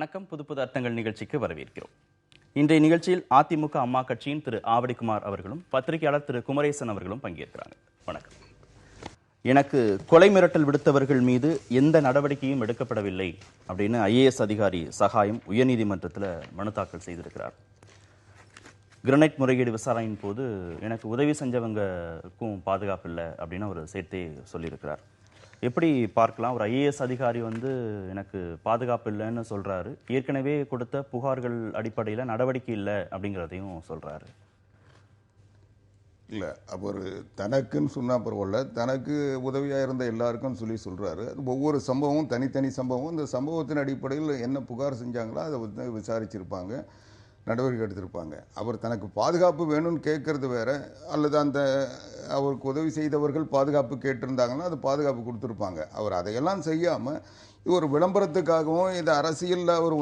வணக்கம். புது புது அர்த்தங்கள் நிகழ்ச்சிக்கு வரவேற்கிறோம். இன்றைய நிகழ்ச்சியில் அதிமுக அம்மா கட்சியின் திரு ஆவடிக்குமார் அவர்களும் பத்திரிகையாளர் திரு குமரேசன் அவர்களும் பங்கேற்கிறாங்க. வணக்கம். எனக்கு கொலை மிரட்டல் விடுத்தவர்கள் மீது எந்த நடவடிக்கையும் எடுக்கப்படவில்லை அப்படின்னு IAS அதிகாரி சகாயம் உயர்நீதிமன்றத்தில் மனு தாக்கல் செய்திருக்கிறார். கிரனைட் முறைகேடு விசாரணையின் போது எனக்கு உதவி செஞ்சவங்களுக்கும் பாதுகாப்பு இல்லை அப்படின்னு அவர் சேர்த்தே சொல்லியிருக்கிறார். எப்படி பார்க்கலாம்? ஒரு IAS அதிகாரி எனக்கு பாதுகாப்பு இல்லைன்னு சொல்றாரு, ஏற்கனவே கொடுத்த புகார்கள் அடிப்படையில் நடவடிக்கை இல்லை அப்படிங்கிறதையும் சொல்றாரு. இல்லை, அவர் தனக்குன்னு சொன்னால் பரவாயில்ல, தனக்கு உதவியாக இருந்த எல்லாருக்கும் சொல்கிறாரு. ஒவ்வொரு சம்பவமும் தனித்தனி சம்பவம், இந்த சம்பவத்தின் அடிப்படையில் என்ன புகார் செஞ்சாங்களோ அதை விசாரிச்சிருப்பாங்க, நடவடிக்கை எடுத்திருப்பாங்க. அவர் தனக்கு பாதுகாப்பு வேணும்னு கேட்கறது வேற, அல்லது அவருக்கு உதவி செய்தவர்கள் பாதுகாப்பு கேட்டிருந்தாங்கன்னா அது பாதுகாப்பு கொடுத்துருப்பாங்க. அவர் அதையெல்லாம் செய்யாமல் ஒரு விளம்பரத்துக்காகவும் இந்த அரசியலில் அவர்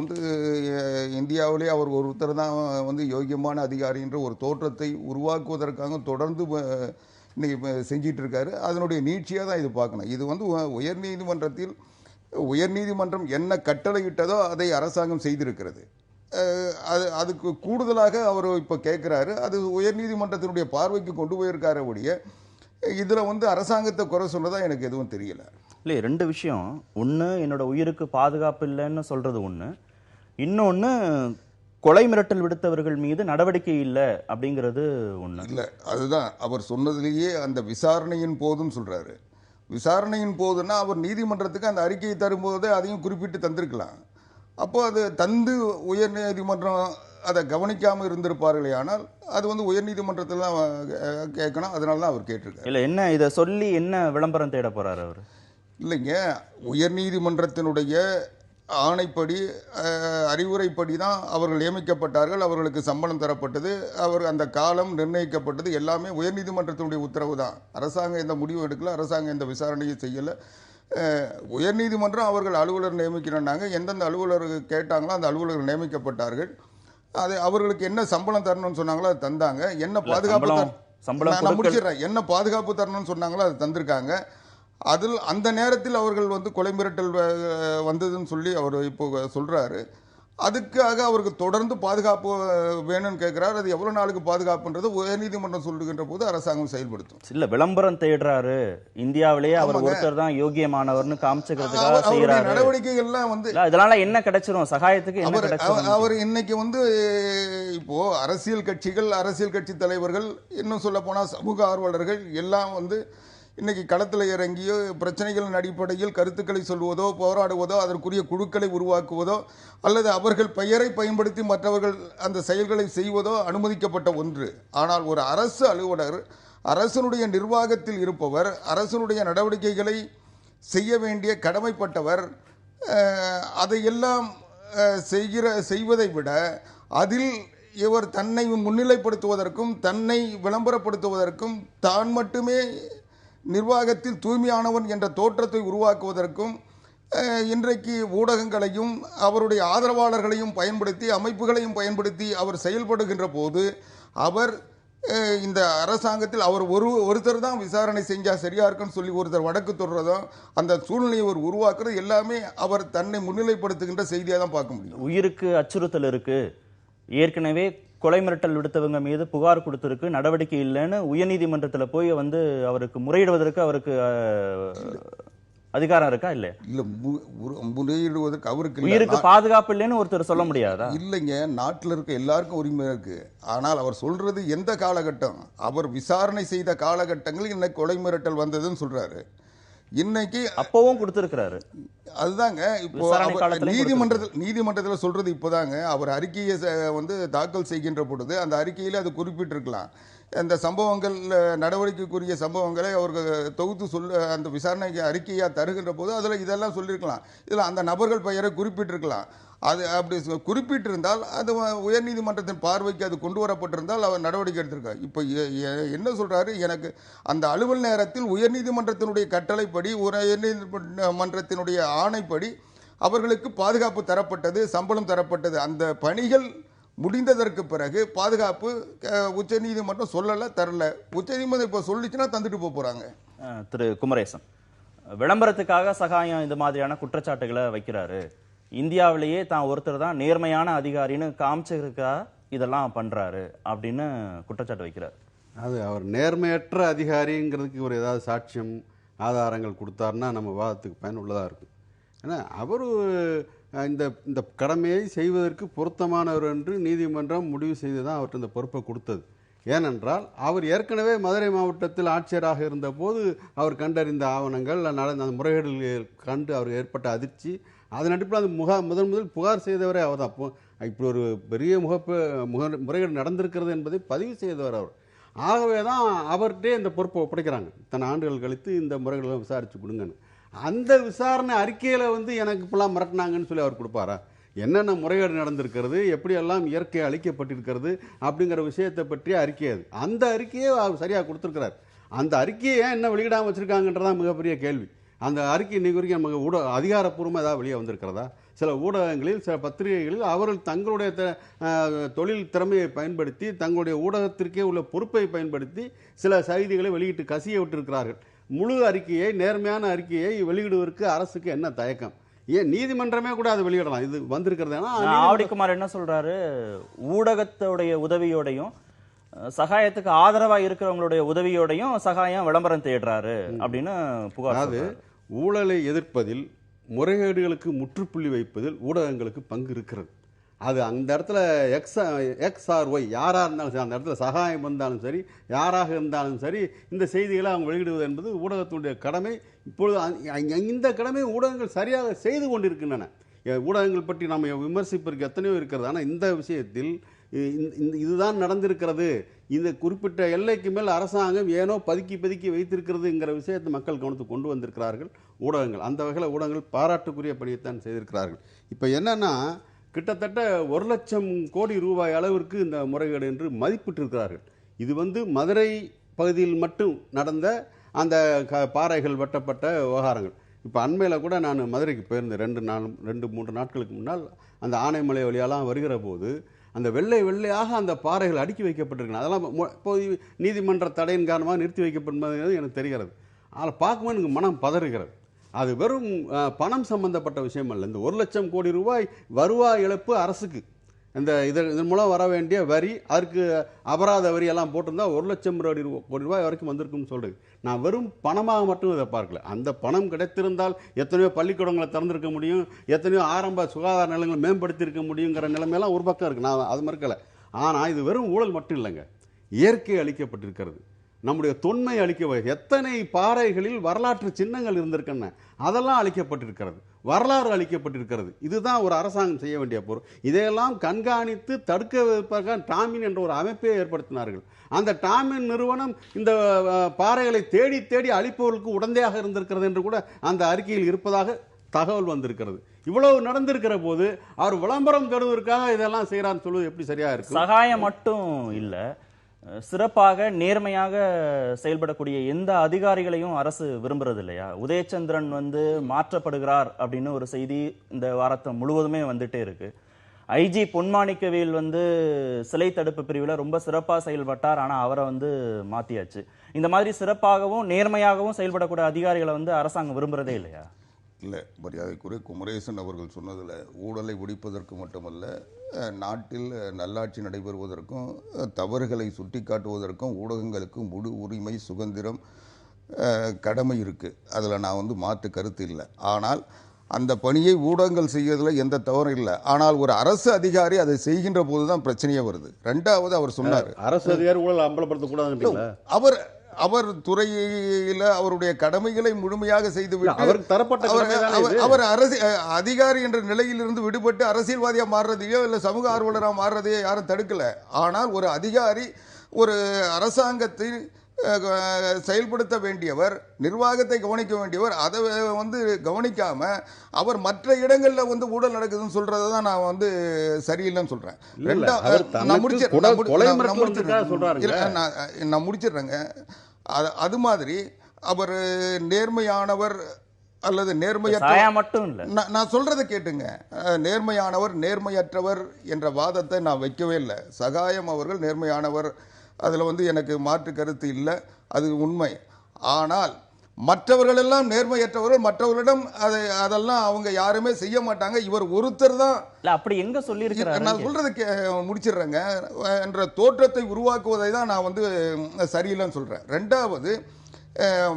இந்தியாவிலே அவர் ஒருத்தர் தான் யோகியமான அதிகாரின்ற ஒரு தோற்றத்தை உருவாக்குவதற்காக தொடர்ந்து இன்னைக்கு செஞ்சிட்டு இருக்காரு. அதனுடைய நீட்சியாக தான் இது பார்க்கணும். இது உயர்நீதிமன்றம் என்ன கட்டளையிட்டதோ அதை அரசாங்கம் செய்திருக்கிறது. அதுக்கு கூடுதலாக அவர் இப்போ கேட்குறாரு. அது உயர்நீதிமன்றத்தினுடைய பார்வைக்கு கொண்டு போயிருக்கார ஒழிய இதில் அரசாங்கத்தை குறை சொன்னதா எனக்கு எதுவும் தெரியல. இல்லை, ரெண்டு விஷயம். ஒன்று, என்னோட உயிருக்கு பாதுகாப்பு இல்லைன்னு சொல்றது ஒன்று. இன்னொன்று, கொலை மிரட்டல் விடுத்தவர்கள் மீது நடவடிக்கை இல்லை அப்படிங்கிறது ஒன்று. இல்லை, அதுதான் அவர் சொன்னதுலேயே அந்த விசாரணையின் போதும் சொல்கிறாரு. விசாரணையின் போதுன்னா அவர் நீதிமன்றத்துக்கு அந்த அறிக்கையை தரும்போது அதையும் குறிப்பிட்டு தந்திருக்கலாம். அப்போ அது தந்து உயர் நீதிமன்றம் அதை கவனிக்காமல் இருந்திருப்பார்களே, ஆனால் அது உயர்நீதிமன்றத்தில் கேட்கணும். அதனால தான் அவர் கேட்டிருக்காரு. இல்லை, என்ன இதை சொல்லி என்ன விளம்பரம் தேட போறாரு அவர்? இல்லைங்க, உயர்நீதிமன்றத்தினுடைய ஆணைப்படி அறிவுரைப்படி தான் அவர்கள் நியமிக்கப்பட்டார்கள். அவர்களுக்கு சம்பளம் தரப்பட்டது, அவர் அந்த காலம் நிர்ணயிக்கப்பட்டது, எல்லாமே உயர்நீதிமன்றத்தினுடைய உத்தரவு தான். அரசாங்கம் எந்த முடிவும் எடுக்கல, அரசாங்கம் எந்த விசாரணையும் செய்யலை. உயர்நீதிமன்றம் அவர்கள் அலுவலர் நியமிக்கிறாங்க. எந்தெந்த அலுவலர் கேட்டாங்களோ அந்த அலுவலர்கள் நியமிக்கப்பட்டார்கள். அது அவர்களுக்கு என்ன சம்பளம் தரணும்னு சொன்னாங்களோ அது தந்தாங்க. என்ன பாதுகாப்பு என்ன பாதுகாப்பு தரணும்னு சொன்னாங்களோ அது தந்திருக்காங்க. அதில் அந்த நேரத்தில் அவர்கள் கொலை மிரட்டல் வந்ததுன்னு சொல்லி அவர் இப்போ சொல்றாரு. அதுக்காக அவருக்கு தொடர்ந்து பாதுகாப்பு வேணும்னு கேட்கிறாரு. அது எவ்வளவு நாளுக்கு பாதுகாப்புன்றது உயர்நீதிமன்றம் சொல்லுகின்ற போது அரசாங்கம் செயல்படுத்தும். இல்ல, விளம்பரம் தேடுறாரு. இந்தியாவிலேயே அவர் ஒருத்தர் தான் யோகியமானவர்னு காமிச்சுக்கிறதுக்காக செய்யறாரு. நடவடிக்கைகள்லாம் இதனால என்ன கிடைச்சிரும் சகாயத்துக்கு? என்ன கிடைச்சிரும்? அவர் இன்னைக்கு இப்போ அரசியல் கட்சி தலைவர்கள், இன்னும் சொல்ல போனா சமூக ஆர்வலர்கள் எல்லாம் இன்னைக்கு களத்தில் இறங்கியோ பிரச்சனைகளின் அடிப்படையில் கருத்துக்களை சொல்வதோ போராடுவதோ அதற்குரிய குழுக்களை உருவாக்குவதோ அல்லது அவர்கள் பெயரை பயன்படுத்தி மற்றவர்கள் அந்த செயல்களை செய்வதோ அனுமதிக்கப்பட்ட ஒன்று. ஆனால் ஒரு அரசு அலுவலர், அரசனுடைய நிர்வாகத்தில் இருப்பவர், அரசனுடைய நடவடிக்கைகளை செய்ய வேண்டிய கடமைப்பட்டவர், அதையெல்லாம் செய்வதை விட அதில் இவர் தன்னை முன்னிலைப்படுத்துவதற்கும் தன்னை விளம்பரப்படுத்துவதற்கும் தான் மட்டுமே நிர்வாகத்தில் தூய்மையானவன் என்ற தோற்றத்தை உருவாக்குவதற்கும் இன்றைக்கு ஊடகங்களையும் அவருடைய ஆதரவாளர்களையும் பயன்படுத்தி அமைப்புகளையும் பயன்படுத்தி அவர் செயல்படுகின்ற போது அவர் இந்த அரசாங்கத்தில் அவர் ஒருத்தர் தான் விசாரணை செஞ்சா சரியா இருக்குன்னு சொல்லி ஒருத்தர் வழக்கு தொடர்றதும் அந்த சூழ்நிலையை ஒரு உருவாக்குறது எல்லாமே அவர் தன்னை முன்னிலைப்படுத்துகின்ற செய்தியாக தான் பார்க்க முடியும். உயிருக்கு அச்சுறுத்தல் இருக்கு, ஏற்கனவே கொலை மிரட்டல் விடுத்தவங்க மீது புகார் கொடுத்திருக்கு, நடவடிக்கை இல்லைன்னு உயர்நீதிமன்றத்தில் போய் அவருக்கு முறையிடுவதற்கு அவருக்கு அதிகாரம் இருக்கா? இல்ல இல்ல, முறையிடுவதற்கு அவருக்கு உயிருக்கு பாதுகாப்பு இல்லைன்னு ஒருத்தர் சொல்ல முடியாதா? இல்லைங்க, நாட்டில் இருக்க எல்லாருக்கும் உரிமை இருக்கு. ஆனால் அவர் சொல்றது எந்த காலகட்டம், அவர் விசாரணை செய்த காலகட்டங்களில் இன்னைக்கு கொலை மிரட்டல் வந்ததுன்னு சொல்றாரு. இன்னைக்கு அப்பவும் கொடுத்திருக்கிறாரு. அதுதாங்க இப்போ நீதிமன்றத்தில் சொல்றது. இப்போதாங்க அவர் அறிக்கையை தாக்கல் செய்கின்ற பொழுது அந்த அறிக்கையில் அது குறிப்பிட்டிருக்கலாம். அந்த சம்பவங்கள் நடவடிக்கைக்குரிய சம்பவங்களை அவர்கள் தொகுத்து அந்த விசாரணைக்கு அறிக்கையாக தருகின்ற போது அதில் இதெல்லாம் சொல்லியிருக்கலாம். இதில் அந்த நபர்கள் பெயரை குறிப்பிட்டிருக்கலாம். அது அப்படி குறிப்பிட்டிருந்தால் அது உயர்நீதிமன்றத்தின் பார்வைக்கு அது கொண்டு வரப்பட்டிருந்தால் அவர் நடவடிக்கை எடுத்திருக்கார். இப்போ என்ன சொல்றாரு, எனக்கு அந்த அலுவல் நேரத்தில் உயர்நீதிமன்றத்தினுடைய கட்டளைப்படி உயர்நீதிமன்றத்தினுடைய ஆணைப்படி அவர்களுக்கு பாதுகாப்பு தரப்பட்டது, சம்பளம் தரப்பட்டது. அந்த பணிகள் முடிந்ததற்கு பிறகு பாதுகாப்பு உச்சநீதிமன்றம் சொல்லல, தரல. உச்சநீதிமன்றம் இப்போ சொல்லிச்சுன்னா தந்துட்டு போறாங்க. திரு குமரேசன், விளம்பரத்துக்காக சகாயம் இந்த மாதிரியான குற்றச்சாட்டுகளை வைக்கிறாரு. இந்தியாவிலேயே தான் ஒருத்தர் தான் நேர்மையான அதிகாரின்னு காமிச்சிருக்கா இதெல்லாம் பண்றாரு அப்படின்னு குற்றச்சாட்டு வைக்கிறார். அது அவர் நேர்மையற்ற அதிகாரிங்கிறதுக்கு ஒரு ஏதாவது சாட்சியம் ஆதாரங்கள் கொடுத்தாருன்னா நம்ம வாதத்துக்கு பயனுள்ளதாக இருக்கும். ஏன்னா அவர் இந்த இந்த கடமையை செய்வதற்கு பொருத்தமானவர் என்று நீதிமன்றம் முடிவு செய்து தான் அவர்கிட்ட இந்த பொறுப்பை கொடுத்தது. ஏனென்றால் அவர் ஏற்கனவே மதுரை மாவட்டத்தில் ஆட்சியராக இருந்தபோது அவர் கண்டறிந்த ஆவணங்கள் நடந்த அந்த முறைகேடுகள் கண்டு அவருக்கு ஏற்பட்ட அதிர்ச்சி, அதன் அடிப்படையில் அது முதல் புகார் செய்தவரே அவர் தான். இப்படி ஒரு பெரிய முறைகேடு நடந்திருக்கிறது என்பதை பதிவு செய்தவர் அவர். ஆகவே தான் அவர்கிட்டே இந்த பொறுப்பை ஒப்படைக்கிறாங்க. இத்தனை ஆண்டுகள் கழித்து இந்த முறைகளை விசாரித்து கொடுங்கன்னு. அந்த விசாரணை அறிக்கையில் எனக்கு இப்பெல்லாம் மிரட்டினாங்கன்னு சொல்லி அவர் கொடுப்பாரா? என்னென்ன முறைகேடு நடந்திருக்கிறது, எப்படியெல்லாம் இயற்கை அளிக்கப்பட்டிருக்கிறது அப்படிங்கிற விஷயத்தை பற்றிய அறிக்கை அது. அந்த அறிக்கையை அவர் சரியாக கொடுத்துருக்கிறார். அந்த அறிக்கையை ஏன் என்ன வெளியிடாமல் வச்சுருக்காங்கன்றதான் மிகப்பெரிய கேள்வி. அந்த அறிக்கை இன்னைக்கு வரைக்கும் நமக்கு அதிகாரப்பூர்வமாக ஏதாவது வெளியே வந்திருக்கிறதா? சில ஊடகங்களில் சில பத்திரிகைகளில் அவர்கள் தங்களுடைய தொழில் திறமையை பயன்படுத்தி தங்களுடைய ஊடகத்திற்கே உள்ள பொறுப்பை பயன்படுத்தி சில செய்திகளை வெளியிட்டு கசிய விட்டிருக்கிறார்கள். முழு அறிக்கையை, நேர்மையான அறிக்கையை வெளியிடுவதற்கு அரசுக்கு என்ன தயக்கம்? ஏன் நீதிமன்றமே கூட அதை வெளியிடலாம். இது வந்திருக்கிறதுனா ஆவடிக்குமார் என்ன சொல்றாரு, ஊடகத்துடைய உதவியோடையும் சகாயத்துக்கு ஆதரவா இருக்கிறவங்களுடைய உதவியோடையும் சகாயம் விளம்பரம் தேடுறாரு அப்படின்னு புகார். அதாவது ஊழலை எதிர்ப்பதில், முறைகேடுகளுக்கு முற்றுப்புள்ளி வைப்பதில் ஊடகங்களுக்கு பங்கு இருக்கிறது. அது அந்த இடத்துல XRY யாராக இருந்தாலும் சரி, அந்த இடத்துல சகாயம் வந்தாலும் சரி, யாராக இருந்தாலும் சரி, இந்த செய்திகளை அவங்க வெளியிடுவது என்பது ஊடகத்தினுடைய கடமை. இப்பொழுது இந்த கடமை ஊடகங்கள் சரியாக செய்து கொண்டிருக்கின்றன. ஊடகங்கள் பற்றி நம்ம விமர்சிப்பதற்கு எத்தனையோ இருக்கிறது. ஆனால் இந்த விஷயத்தில் இதுதான் நடந்திருக்கிறது, இந்த குறிப்பிட்ட எல்லைக்கு மேல் அரசாங்கம் ஏனோ பதுக்கி வைத்திருக்கிறதுங்கிற விஷயத்தை மக்கள் கவனத்துக்கு கொண்டு வந்திருக்கிறார்கள் ஊடகங்கள். அந்த வகையில் ஊடகங்கள் பாராட்டுக்குரிய பணியைத்தான் செய்திருக்கிறார்கள். இப்போ என்னன்னா, கிட்டத்தட்ட 1,00,000 கோடி ரூபாய் அளவிற்கு இந்த முறைகேடு என்று மதிப்பிட்டிருக்கிறார்கள். இது மதுரை பகுதியில் மட்டும் நடந்த அந்த பாறைகள் வெட்டப்பட்ட விவகாரங்கள். இப்போ அண்மையில் கூட நான் மதுரைக்கு போயிருந்தேன். 2-3 நாட்களுக்கு முன்னால் அந்த ஆனைமலை வழியெல்லாம் வருகிற போது அந்த வெள்ளையாக அந்த பாறைகள் அடுக்கி வைக்கப்பட்டிருக்கணும். அதெல்லாம் இப்போ நீதிமன்ற தடையின் காரணமாக நிறுத்தி வைக்கப்படுவது எனக்கு தெரிகிறது. அதில் பார்க்கும்போது எனக்கு மனம் பதறுகிறது. அது வெறும் பணம் சம்பந்தப்பட்ட விஷயம் அல்ல. இந்த 1,00,000 கோடி ரூபாய் வருவாய் இழப்பு அரசுக்கு. இதன் மூலம் வர வேண்டிய வரி, அதற்கு அபராத வரி எல்லாம் போட்டிருந்தா 1,00,000 கோடி ரூபாய் வரைக்கும் வந்திருக்குன்னு சொல்றது. நான் வெறும் பணமாக மட்டும் இதை பார்க்கல. அந்த பணம் கிடைத்திருந்தால் எத்தனையோ பள்ளிக்கூடங்களை திறந்திருக்க முடியும், எத்தனையோ ஆரம்ப சுகாதார நிலையங்களை மேம்படுத்தி இருக்க முடியுங்கிற நிலைமையெல்லாம் ஒரு பக்கம் இருக்கு. நான் அது மறுக்கல. ஆனால் இது வெறும் ஊழல் மட்டும் இல்லைங்க. இயற்கை அளிக்கப்பட்டிருக்கிறது, நம்முடைய தொன்மை எத்தனை பாறைகளில் வரலாற்று சின்னங்கள் இருந்திருக்கின்றன, அதெல்லாம் அளிக்கப்பட்டிருக்கிறது, வரலாறு அளிக்கப்பட்டிருக்கிறது. இதுதான் ஒரு அரசாங்கம் செய்ய வேண்டிய பொருள். இதையெல்லாம் கண்காணித்து தடுக்க வைப்பதற்காக டாமின் என்ற ஒரு அமைப்பை ஏற்படுத்தினார்கள். அந்த டாமின் நிறுவனம் இந்த பாறைகளை தேடி அழிப்பவர்களுக்கு உடந்தையாக இருந்திருக்கிறது என்று கூட அந்த அறிக்கையில் இருப்பதாக தகவல் வந்திருக்கிறது. இவ்வளவு நடந்திருக்கிற போது அவர் விளம்பரம் தருவதற்காக இதெல்லாம் செய்யறான்னு சொல்வது எப்படி சரியா இருக்கு? சகாயம் மட்டும் இல்ல, சிறப்பாக நேர்மையாக செயல்படக்கூடிய எந்த அதிகாரிகளையும் அரசு விரும்புறது இல்லையா? உதயச்சந்திரன் மாற்றப்படுகிறார் அப்படின்னு ஒரு செய்தி இந்த வாரத்தை முழுவதுமே வந்துட்டே இருக்கு. ஐஜி பொன்மாணிக்கவேல் சிலை தடுப்பு பிரிவில் ரொம்ப சிறப்பாக செயல்பட்டார், ஆனால் அவரை மாத்தியாச்சு. இந்த மாதிரி சிறப்பாகவும் நேர்மையாகவும் செயல்படக்கூடிய அதிகாரிகளை அரசாங்கம் விரும்புறதே இல்லையா? இல்லை, மரியாதைக்குரிய குமரேசன் அவர்கள் சொன்னதில் ஊழலை ஒழிப்பதற்கு மட்டுமல்ல, நாட்டில் நல்லாட்சி நடைபெறுவதற்கும் தவறுகளை சுட்டி காட்டுவதற்கும் ஊடகங்களுக்கு முழு உரிமை, சுதந்திரம், கடமை இருக்குது. அதில் நான் மாற்று கருத்து இல்லை. ஆனால் அந்த பணியை ஊடகங்கள் செய்வதில் எந்த தவறும் இல்லை. ஆனால் ஒரு அரசு அதிகாரி அதை செய்கின்ற போது தான் பிரச்சனையே வருது. ரெண்டாவது அவர் சொன்னார், அரசு அதிகாரி ஊழல் அம்பலப்படுத்தக்கூடாது. அவர் துறையில அவருடைய கடமைகளை முழுமையாக செய்துவிட்டு அவர் அதிகாரி என்ற நிலையிலிருந்து விடுபட்டு அரசியல்வாதியா மாறுறதையோ இல்ல சமூக ஆர்வலரா மாறுறதையோ யாரும் தடுக்கல. ஆனால் ஒரு அதிகாரி ஒரு அரசாங்கத்தை செயல்படுத்த வேண்டியவர், நிர்வாகத்தை கவனிக்க வேண்டியவர், அதை கவனிக்காம அவர் மற்ற இடங்கள்ல ஊழல் நடக்குதுன்னு சொல்றதான் நான் சரியில்லைன்னு சொல்றேன். நான் முடிச்சிடுறேங்க. அது மாதிரி அவர் நேர்மையானவர் அல்லது நான் சொல்றதை கேட்டுங்க. நேர்மையானவர் நேர்மையற்றவர் என்ற வாதத்தை நான் வைக்கவே இல்லை. சகாயம் அவர்கள் நேர்மையானவர், அதில் எனக்கு மாற்று கருத்து இல்லை, அது உண்மை. ஆனால் மற்றவர்கள் எல்லாம் நேர்மையற்றவர்கள், மற்றவர்களிடம் அதெல்லாம் அவங்க யாருமே செய்ய மாட்டாங்க, இவர் ஒருத்தர் தான். அப்படி எங்க சொல்லியிருக்கிறாரு? நான் சொல்றது முடிச்சிடுறேங்க. என்ற தோற்றத்தை உருவாக்குவதை தான் நான் வந்து சரியில்லைன்னு சொல்றேன். ரெண்டாவது,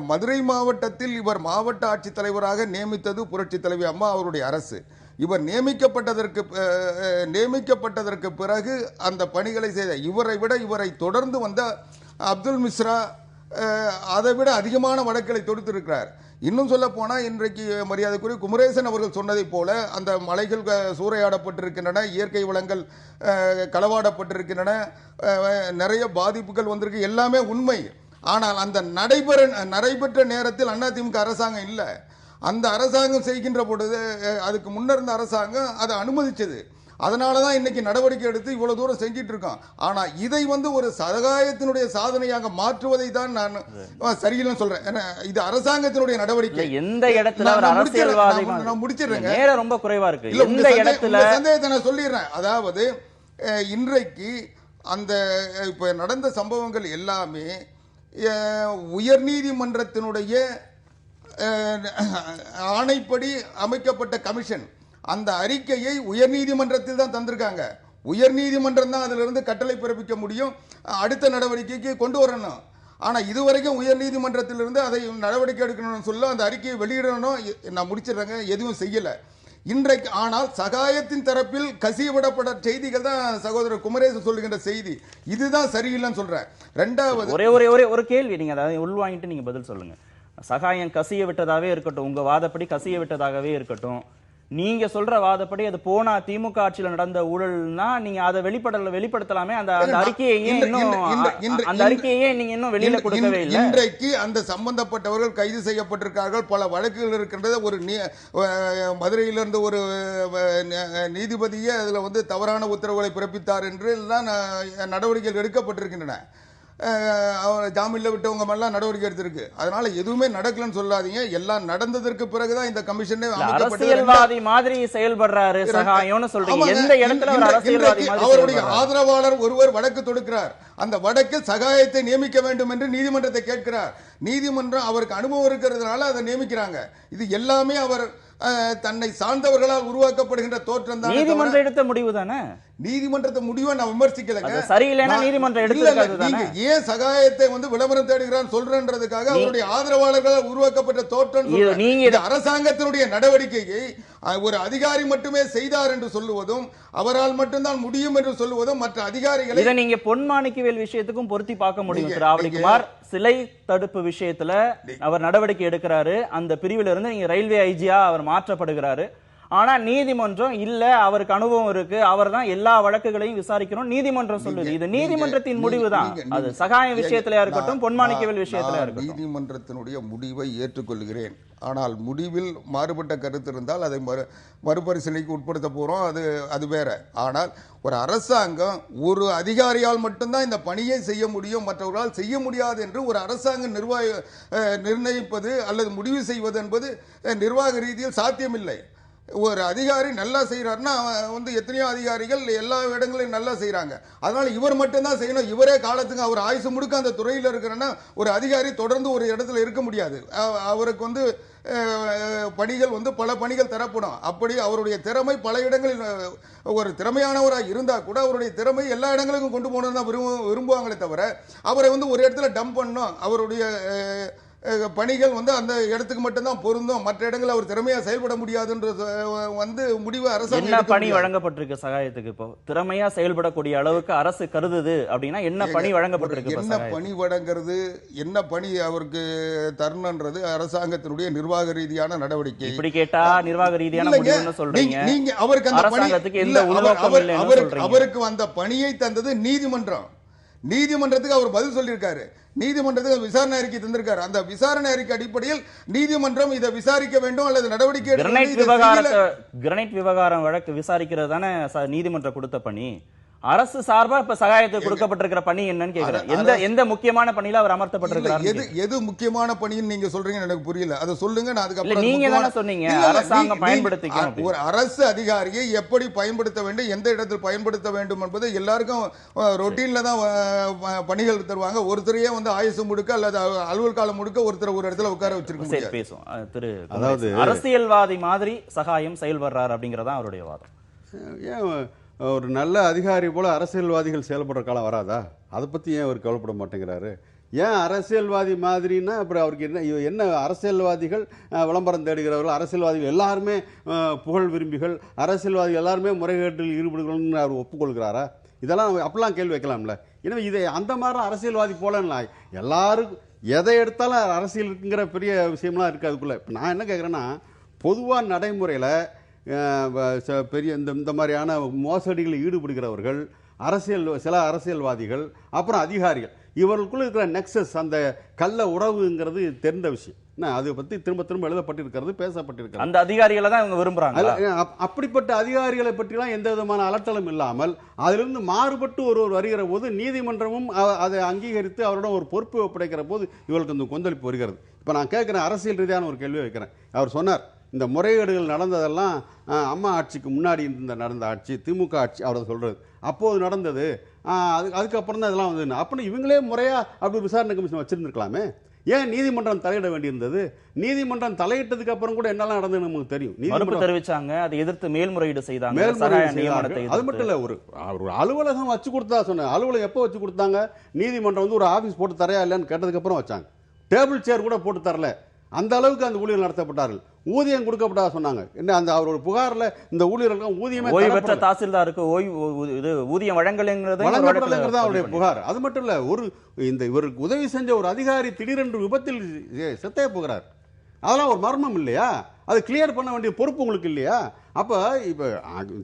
மதுரை மாவட்டத்தில் இவர் மாவட்ட ஆட்சித்தலைவராக நியமித்தது புரட்சி தலைவி அம்மா அவருடைய அரசு. இவர் நியமிக்கப்பட்டதற்கு பிறகு அந்த பணிகளை செய்த இவரை விட இவரை தொடர்ந்து வந்த அப்துல் மிஸ்ரா அதை விட அதிகமான வழக்குகளை தொடுத்திருக்கிறார். இன்னும் சொல்ல போனால் இன்றைக்கு மரியாதைக்குரிய குமரேசன் அவர்கள் சொன்னதை போல அந்த மலைகள் சூறையாடப்பட்டிருக்கின்றன, இயற்கை வளங்கள் களவாடப்பட்டிருக்கின்றன, நிறைய பாதிப்புகள் வந்திருக்கு, எல்லாமே உண்மை. ஆனால் அந்த நடைபெற்ற நேரத்தில் அதிமுக அரசாங்கம் இல்லை. அந்த அரசாங்கம் செய்கின்ற பொழுது அதுக்கு முன்னர் இருந்த அரசாங்கம் அதை அனுமதிச்சது. அதனால தான் இன்னைக்கு நடவடிக்கை எடுத்து இவ்வளவு தூரம் செஞ்சிட்டு இருக்கோம். ஆனா இதை வந்து ஒரு சகாயத்தினுடைய சாதனையாக மாற்றுவதை தான் நான் சரியில்லைன்னு சொல்றேன். இது அரசாங்கத்தினுடைய நடவடிக்கை. எந்த இடத்துல அரசியல்வாதி நான் முடிச்சிடுறேங்க, நேரம் ரொம்ப குறைவா இருக்கு. எந்த இடத்துல சந்தேகத்தை நான் சொல்லிடுறேன். அதாவது இன்றைக்கு அந்த இப்ப நடந்த சம்பவங்கள் எல்லாமே உயர்நீதிமன்றத்தினுடைய ஆணைப்படி அமைக்கப்பட்ட கமிஷன் அந்த அறிக்கையை உயர்நீதிமன்றத்தில் தான் தந்திருக்காங்க. உயர்நீதிமன்றம் தான் அதிலிருந்து கட்டளை பிறப்பிக்க முடியும், அடுத்த நடவடிக்கைக்கு கொண்டு வரணும். ஆனால் இதுவரைக்கும் உயர்நீதிமன்றத்திலிருந்து அதை நடவடிக்கை எடுக்கணும்னு சொல்ல அந்த அறிக்கையை வெளியிடணும். நான் முடிச்சிடுறேங்க, எதுவும் செய்யலை இன்றைக்கு. ஆனால் சகாயத்தின் தரப்பில் கசியவிடப்பட்ட செய்திகள் தான் சகோதரர் குமரேசன் சொல்லுகின்ற செய்தி. இதுதான் சரியில்லைன்னு சொல்றேன். ரெண்டாவது ஒரு கேள்வி, நீங்க அதாவது உள்வாங்கிட்டு நீங்க பதில் சொல்லுங்க. சகாயம் கசிய விட்டதாவே இருக்கட்டும், உங்க வாதப்படி கசிய விட்டதாகவே இருக்கட்டும், நீங்க சொல்ற வாதப்படி அது போனா திமுக ஆட்சியில் நடந்த ஊழல்னா நீங்க அதை வெளிப்படுத்தலாமே. அந்த அறிக்கையை நீங்க இன்னும் வெளியில கொடுக்கவே இல்லை. இன்றைக்கு அந்த சம்பந்தப்பட்டவர்கள் கைது செய்யப்பட்டிருக்கார்கள், பல வழக்குகள் இருக்கின்றது. ஒரு மதுரையிலிருந்து ஒரு நீதிபதியே அதுல வந்து தவறான உத்தரவுகளை பிறப்பித்தார் என்று தான் நடவடிக்கைகள் எடுக்கப்பட்டிருக்கின்றன. ஜாமீன்ல விட்டவங்க எல்லாம் நடவடிக்கை எடுத்திருக்கு. அதனால எதுவுமே நடக்கலன்னு சொல்லாதீங்க. எல்லாம் நடந்ததற்கு பிறகுதான் இந்த கமிஷனே அரசியல்வாதி மாதிரி செயல்படுறாரு சகாயம்னு சொல்றீங்க. எந்த இடத்துல அரசியல்வாதி மாதிரி? அவருடைய ஆதரவாளர் ஒருவர் வழக்கு தொடுக்கிறார். அந்த வழக்கில் சகாயத்தை நியமிக்க வேண்டும் என்று நீதிமன்றத்தை கேட்கிறார். நீதிமன்றம் அவருக்கு அனுபவம் இருக்கிறதுனால அதை நியமிக்கிறாங்க. இது எல்லாமே அவர் தன்னை சார்ந்தவர்களால் உருவாக்கப்படுகின்ற தோற்றம் தான். நீதிமன்றம் எடுத்த முடிவு தானே. நீதிமன்றத்தை முடிவை நான் விமர்சிக்கலங்க. சரியில்லைன்னா நீதிமன்றம் எடுத்து நீங்க ஏன் சகாயத்தை வந்து விளம்பரம் தேடுகிறான்னு சொல்றன்றதுக்காக அவருடைய ஆதரவாளர்களால் உருவாக்கப்பட்ட தோற்றம். நீங்க அரசாங்கத்தினுடைய நடவடிக்கையை ஒரு அதிகாரி மட்டுமே செய்தார் என்று சொல்லுவதும், அவரால் மட்டும்தான் முடியும் என்று சொல்லுவதும், மற்ற அதிகாரிகளை இதை நீங்க பொன்மாணிக்கவேல் விஷயத்துக்கும் பொருத்தி பார்க்க முடியும். திரு ஆவடிக்குமார் சிலை தடுப்பு விஷயத்துல அவர் நடவடிக்கை எடுக்கிறாரு. அந்த பிரிவில் இருந்து நீங்க ரயில்வே ஐஜியா அவர் மாற்றப்படுகிறாரு. ஆனா நீதிமன்றம் இல்ல, அவருக்கு அனுபவம் இருக்கு, அவர் தான் எல்லா வழக்குகளையும் விசாரிக்கணும் நீதிமன்றம் சொல்லுது. இது நீதிமன்றத்தின் முடிவு தான். அது சகாய விஷயத்திலயா இருக்கட்டும், பொன்மாணிக்கவேல் விஷயத்திலயா இருக்கட்டும். நீதிமன்றத்தினுடைய முடிவை ஏற்றுக்கொள்கிறேன். ஆனால் முடிவில் மாறுபட்ட கருத்து இருந்தால் அதை மறுபரிசீலனைக்கு உட்படுத்த போறோம், அது வேற. ஆனால் ஒரு அரசாங்கம் ஒரு அதிகாரியால் மட்டும்தான் இந்த பணியை செய்ய முடியும், மற்றவர்களால் செய்ய முடியாது என்று ஒரு அரசாங்கம் நிர்ணயிப்பது அல்லது முடிவு செய்வது என்பது நிர்வாக ரீதியில் சாத்தியமில்லை. ஒரு அதிகாரி நல்லா செய்யறாருன்னா வந்து எத்தனையோ அதிகாரிகள் எல்லா இடங்களையும் நல்லா செய்யறாங்க. அதனால இவர் மட்டும்தான் செய்யணும், இவரே காலத்துக்கு அவர் ஆயுசு முழுக்க அந்த துறையில் இருக்கிறன்னா ஒரு அதிகாரி தொடர்ந்து ஒரு இடத்துல இருக்க முடியாது. அவருக்கு வந்து பணிகள் வந்து பல பணிகள் தரப்படும். அப்படி அவருடைய திறமை பல இடங்களில் ஒரு திறமையானவராக இருந்தா கூட அவருடைய திறமை எல்லா இடங்களுக்கும் கொண்டு போகணும்னு தான் விரும்புவாங்களே தவிர அவரை வந்து ஒரு இடத்துல டம்ப் பண்ணணும், அவருடைய பணிகள் வந்து அந்த இடத்துக்கு மட்டும்தான் பொருந்தும், மற்ற இடங்களில் அவர் திறமையா செயல்பட முடியாதுன்ற வந்து முடிவு அரசாங்கம். என்ன பணி வழங்கப்பட்டிருக்கு சகாயத்துக்கு? இப்போ திறமையா செயல்படக்கூடிய அளவுக்கு அரசு கருதுது அப்படின்னா என்ன பணி வழங்கப்பட்டிருக்கு? என்ன பணி வழங்குறது, என்ன பணி அவருக்கு தரணுன்றது அரசாங்கத்தினுடைய நிர்வாக ரீதியான நடவடிக்கை. இப்படி கேட்டா நிர்வாக ரீதியான முடிவுன்னு சொல்றீங்க. நீங்க அவருக்கு அந்த அரசாங்கத்துக்கு எந்த உள்நோக்கம் இல்லைன்னு சொல்றீங்க. அவருக்கு அந்த பணியை தந்தது நீதிமன்றம். நீதிமன்றத்துக்கு அவர் பதில் சொல்லியிருக்காரு, நீதிமன்றத்துக்கு விசாரணை அறிக்கை தந்திருக்காரு. அந்த விசாரணை அறிக்கை அடிப்படையில் நீதிமன்றம் இதை விசாரிக்க வேண்டும் அல்லது நடவடிக்கை கிரனைட் விவகாரம் வழக்கு விசாரிக்கிறது தானே நீதிமன்றம் கொடுத்த பணி. அரசு சார்பா இப்ப சகாயத்துக்கு கொடுக்கப்பட்டிருக்கிற பணி என்னன்னு கேக்குறேன். எந்த முக்கியமான பணியில அவர் அமர்த்தப்பட்டிருக்கிறார்? எது முக்கியமான பணின்னு நீங்க சொல்றீங்கன்னு எனக்கு புரியல. அதை சொல்லுங்க. நான் அதுக்கப்புறம் நீங்க தானே சொன்னீங்க அரசாங்கம் பயன்படுத்திக்கணும். ஒரு அரசு அதிகாரியை எப்படி பயன்படுத்த வேண்டும், எந்த இடத்தில் பயன்படுத்த வேண்டும் என்பது எல்லாருக்கும் ரொட்டீன்ல தான் பணிகள் தருவாங்க. ஒருத்தரையே வந்து ஆயுசு முழுக்க அல்லது அலுவல் காலம் முழுக்க ஒருத்தர் ஒரு இடத்துல உட்கார வச்சிருக்க முடியாது. பேசும் திரு, அதாவது அரசியல்வாதி மாதிரி சகாயம் செயல்படுறார் அப்படிங்கறதா அவருடைய வாதம். ஏன் ஒரு நல்ல அதிகாரி போல அரசியல்வாதிகள் செயல்படுற காலம் வராதா? அதை பத்தி ஏன் அவர் கவலைப்பட மாட்டேங்கிறாரு? ஏன் அரசியல்வாதி மாதிரின்னா அப்புறம் அவருக்கு என்ன அரசியல்வாதிகள் விளம்பரம் தேடுகிறவர்கள், அரசியல்வாதிகள் எல்லாருமே புகழ் விரும்பிகள், அரசியல்வாதிகள் எல்லாருமே முறைகேட்டில் ஈடுபடுகிறோம்னு அவர் ஒப்புக்கொள்கிறாரா? இதெல்லாம் அப்படிலாம் கேள்வி வைக்கலாம்ல. எனவே இதை அந்த மாதிரி அரசியல்வாதி போலன்னா எல்லாருக்கும் எதை எடுத்தாலும் அரசியல் இருக்குங்கிற பெரிய விஷயம்லாம் இருக்குது அதுக்குள்ள. இப்போ நான் என்ன கேட்குறேன்னா, பொதுவாக நடைமுறையில் பெரிய இந்த மாதிரியான மோசடிகளில் ஈடுபடுகிறவர்கள் சில அரசியல்வாதிகள் அப்புறம் அதிகாரிகள் இவர்களுக்குள்ள இருக்கிற நெக்ஸஸ், அந்த கள்ள உறவுங்கிறது தெரிந்த விஷயம். அதை பற்றி திரும்ப திரும்ப எழுதப்பட்டிருக்கிறது, பேசப்பட்டிருக்கிறது. அந்த அதிகாரிகளை தான் இவங்க விரும்புறாங்க. அப்படிப்பட்ட அதிகாரிகளை பற்றிலாம் எந்த விதமான அலட்டலும் இல்லாமல் அதிலிருந்து மாறுபட்டு ஒருவர் வருகிற போது நீதிமன்றமும் அதை அங்கீகரித்து அவரிடம் ஒரு பொறுப்பு ஒப்படைக்கிற போது இவர்களுக்கு இந்த கொந்தளிப்பு வருகிறது. இப்போ நான் கேட்குறேன், அரசியல் ரீதியான ஒரு கேள்வி வைக்கிறேன். அவர் சொன்னார், இந்த முறைகேடுகள் நடந்ததெல்லாம் அம்மா ஆட்சிக்கு முன்னாடி நடந்த ஆட்சி, திமுக ஆட்சி அவர் சொல்றது அப்போது நடந்தது, அதுக்கப்புறம் தான் இதெல்லாம் வந்து அப்படின்னு இவங்களே முறையா அப்படி விசாரணை கமிஷன் வச்சிருந்துருக்கலாமே. ஏன் நீதிமன்றம் தலையிட வேண்டியிருந்தது? நீதிமன்றம் தலையிட்டதுக்கு அப்புறம் கூட என்னெல்லாம் நடந்தது நமக்கு தெரியும். நீதிமன்றம் தெரிவிச்சாங்க, அதை எதிர்த்து மேல்முறையீடு செய்தாங்க. அது மட்டும் இல்ல, ஒரு அலுவலகம் வச்சு கொடுத்தா சொன்ன அலுவலகம் எப்போ வச்சு கொடுத்தாங்க? நீதிமன்றம் வந்து ஒரு ஆபீஸ் போட்டு தரையா இல்லைன்னு கேட்டதுக்கு அப்புறம் வச்சாங்க. டேபிள் சேர் கூட போட்டு தரல. அந்த அளவுக்கு அந்த ஊழியர் நடத்தப்பட்டார்கள். ஊதியம் கொடுக்கப்பட்டா சொன்னாங்க. என்ன அந்த அவரோட புகார்ல இந்த ஊழியர்களுக்கு ஊதியமே ஓய்வு பெற்ற தாசில்தாருக்கு ஊதியம் வழங்கலைங்கிறது அவருடைய புகார். அது மட்டும் இல்ல, இவருக்கு உதவி செஞ்ச ஒரு அதிகாரி திடீரென்று விபத்தில் செத்தே போகிறார். அதெல்லாம் ஒரு மர்மம் இல்லையா? அது கிளியர் பண்ண வேண்டிய பொறுப்பு உங்களுக்கு இல்லையா? அப்ப இப்ப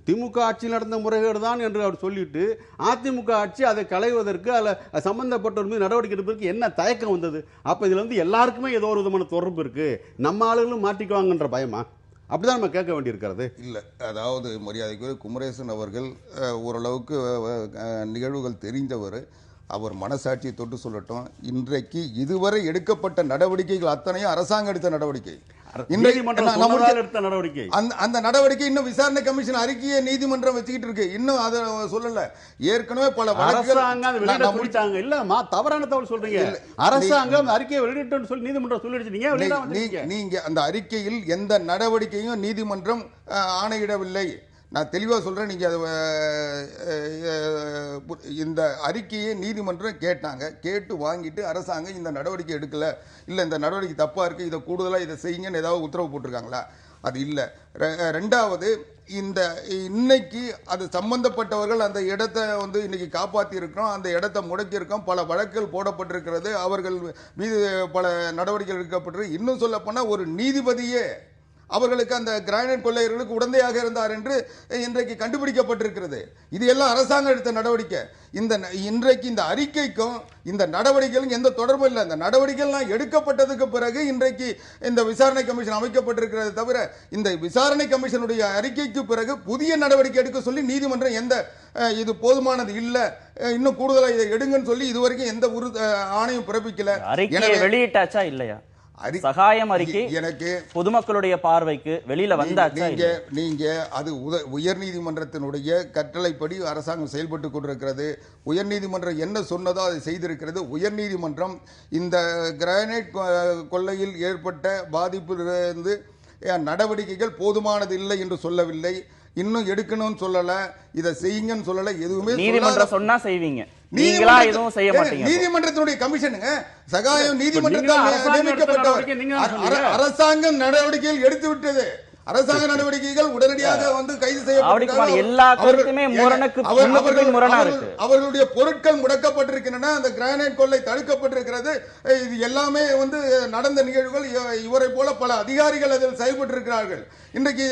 திமுக ஆட்சியில் நடந்த முறைகேடு தான் என்று அவர் சொல்லிட்டு அதிமுக ஆட்சி அதை களைவதற்கு அல்ல சம்பந்தப்பட்டவர் மீது நடவடிக்கை எடுப்பதற்கு என்ன தயக்கம் வந்தது? அப்ப இதுல வந்து எல்லாருக்குமே ஏதோ ஒரு விதமான தொடர்பு இருக்கு, நம்ம ஆளுகளும் மாட்டிக்குவாங்கன்ற பயமா? அப்படிதான் நம்ம கேட்க வேண்டியிருக்கிறது. இல்ல, அதாவது மரியாதைக்குரிய குமரேசன் அவர்கள் ஓரளவுக்கு நிகழ்வுகள் தெரிந்தவர். அவர் மனசாட்சியை தொட்டு சொல்லட்டும். இன்றைக்கு இதுவரை எடுக்கப்பட்ட நடவடிக்கைகள் அத்தனையும் அரசாங்கம் எடுத்த நடவடிக்கை. அந்த நடவடிக்கை இன்னும் விசாரணை கமிஷன் அறிக்கையை நீதிமன்றம் வச்சுக்கிட்டு இருக்கு. இன்னும் அதை சொல்லல. ஏற்கனவே பல வழக்குகள் இல்ல தவறான தகவல் சொல்றீங்க. அரசாங்கம் அறிக்கையை வெளியிட்டு சொல்லி நீதிமன்றம் சொல்லிடுச்சு. நீங்க அந்த அறிக்கையில் எந்த நடவடிக்கையும் நீதிமன்றம் ஆணையிடவில்லை. நான் தெளிவாக சொல்கிறேன். நீங்கள் இந்த அறிக்கையை நீதிமன்றம் கேட்டு வாங்கிட்டு அரசாங்கம் இந்த நடவடிக்கை எடுக்கலை, இல்லை இந்த நடவடிக்கை தப்பாக இருக்குது, இதை கூடுதலாக இதை செய்யுங்கன்னு ஏதாவது உத்தரவு போட்டிருக்காங்களா? அது இல்லை. ரெண்டாவது, இன்னைக்கு அது சம்பந்தப்பட்டவர்கள் அந்த இடத்தை வந்து இன்னைக்கு காப்பாற்றி இருக்கிறோம், அந்த இடத்தை முடக்கி இருக்கோம், பல வழக்குகள் போடப்பட்டிருக்கிறது, அவர்கள் மீது பல நடவடிக்கைகள் எடுக்கப்பட்டிருக்கு. இன்னும் சொல்ல போனால் ஒரு நீதிபதியே அவர்களுக்கு அந்த கிரானைட் கொள்ளையர்களுக்கு உடந்தையாக இருந்தார் என்று இன்றைக்கு கண்டுபிடிக்கப்பட்டிருக்கிறது. இது எல்லாம் அரசாங்கம் எடுத்த நடவடிக்கை. இன்றைக்கு இந்த அறிக்கைக்கும் இந்த நடவடிக்கைகளும் எந்த தொடர்பும் இல்லை. இந்த நடவடிக்கைகள் எடுக்கப்பட்டதுக்கு பிறகு இன்றைக்கு இந்த விசாரணை கமிஷன் அமைக்கப்பட்டிருக்கிறது. தவிர இந்த விசாரணை கமிஷனுடைய அறிக்கைக்கு பிறகு புதிய நடவடிக்கை எடுக்க சொல்லி நீதிமன்றம் இது போதுமானது இல்லை, இன்னும் கூடுதலாக இதை எடுங்கன்னு சொல்லி இதுவரைக்கும் எந்த ஆணையும் பிறப்பிக்கல. வெளியிட்டாச்சா இல்லையா? சகாயம் அறிக்கை எனக்கு பொதுமக்களுடைய பார்வைக்கு வெளியில வந்தாச்சு. நீங்க அது உயர்நீதிமன்றத்தினுடைய கட்டளைப்படி அரசாங்கம் செயல்பட்டு கொண்டிருக்கிறது. உயர்நீதிமன்றம் என்ன சொன்னதோ அதை செய்திருக்கிறது. உயர்நீதிமன்றம் இந்த கிரானைட் கொள்ளையில் ஏற்பட்ட பாதிப்பிலிருந்து நடவடிக்கைகள் போதுமானது இல்லை என்று சொல்லவில்லை, இன்னும் எடுக்கணும்னு சொல்லல, இதை செய்யுங்கன்னு சொல்லல, எதுவுமே நீதிமன்றம் சொன்னா செய்வீங்க, நீங்களா எதுவும் செய்ய மாட்டீங்க. நீதிமன்றத்தினுடைய கமிஷனுங்க சகாயம் நீதிமன்றத்தால் நியமிக்கப்பட்டவர். அரசாங்கம் நடவடிக்கைகள் எடுத்து விட்டது. அரசாங்க நடவடிக்கைகள் உடனடியாக வந்து கைது அவர்களுடைய பொருட்கள் முடக்கப்பட்டிருக்கின்றன, அந்த கிரானைட் கொள்ளை தடுக்கப்பட்டிருக்கிறது. இது எல்லாமே வந்து நடந்த நிகழ்வுகள். இவரை போல பல அதிகாரிகள் அதில் செயல்பட்டிருக்கிறார்கள். இன்றைக்கு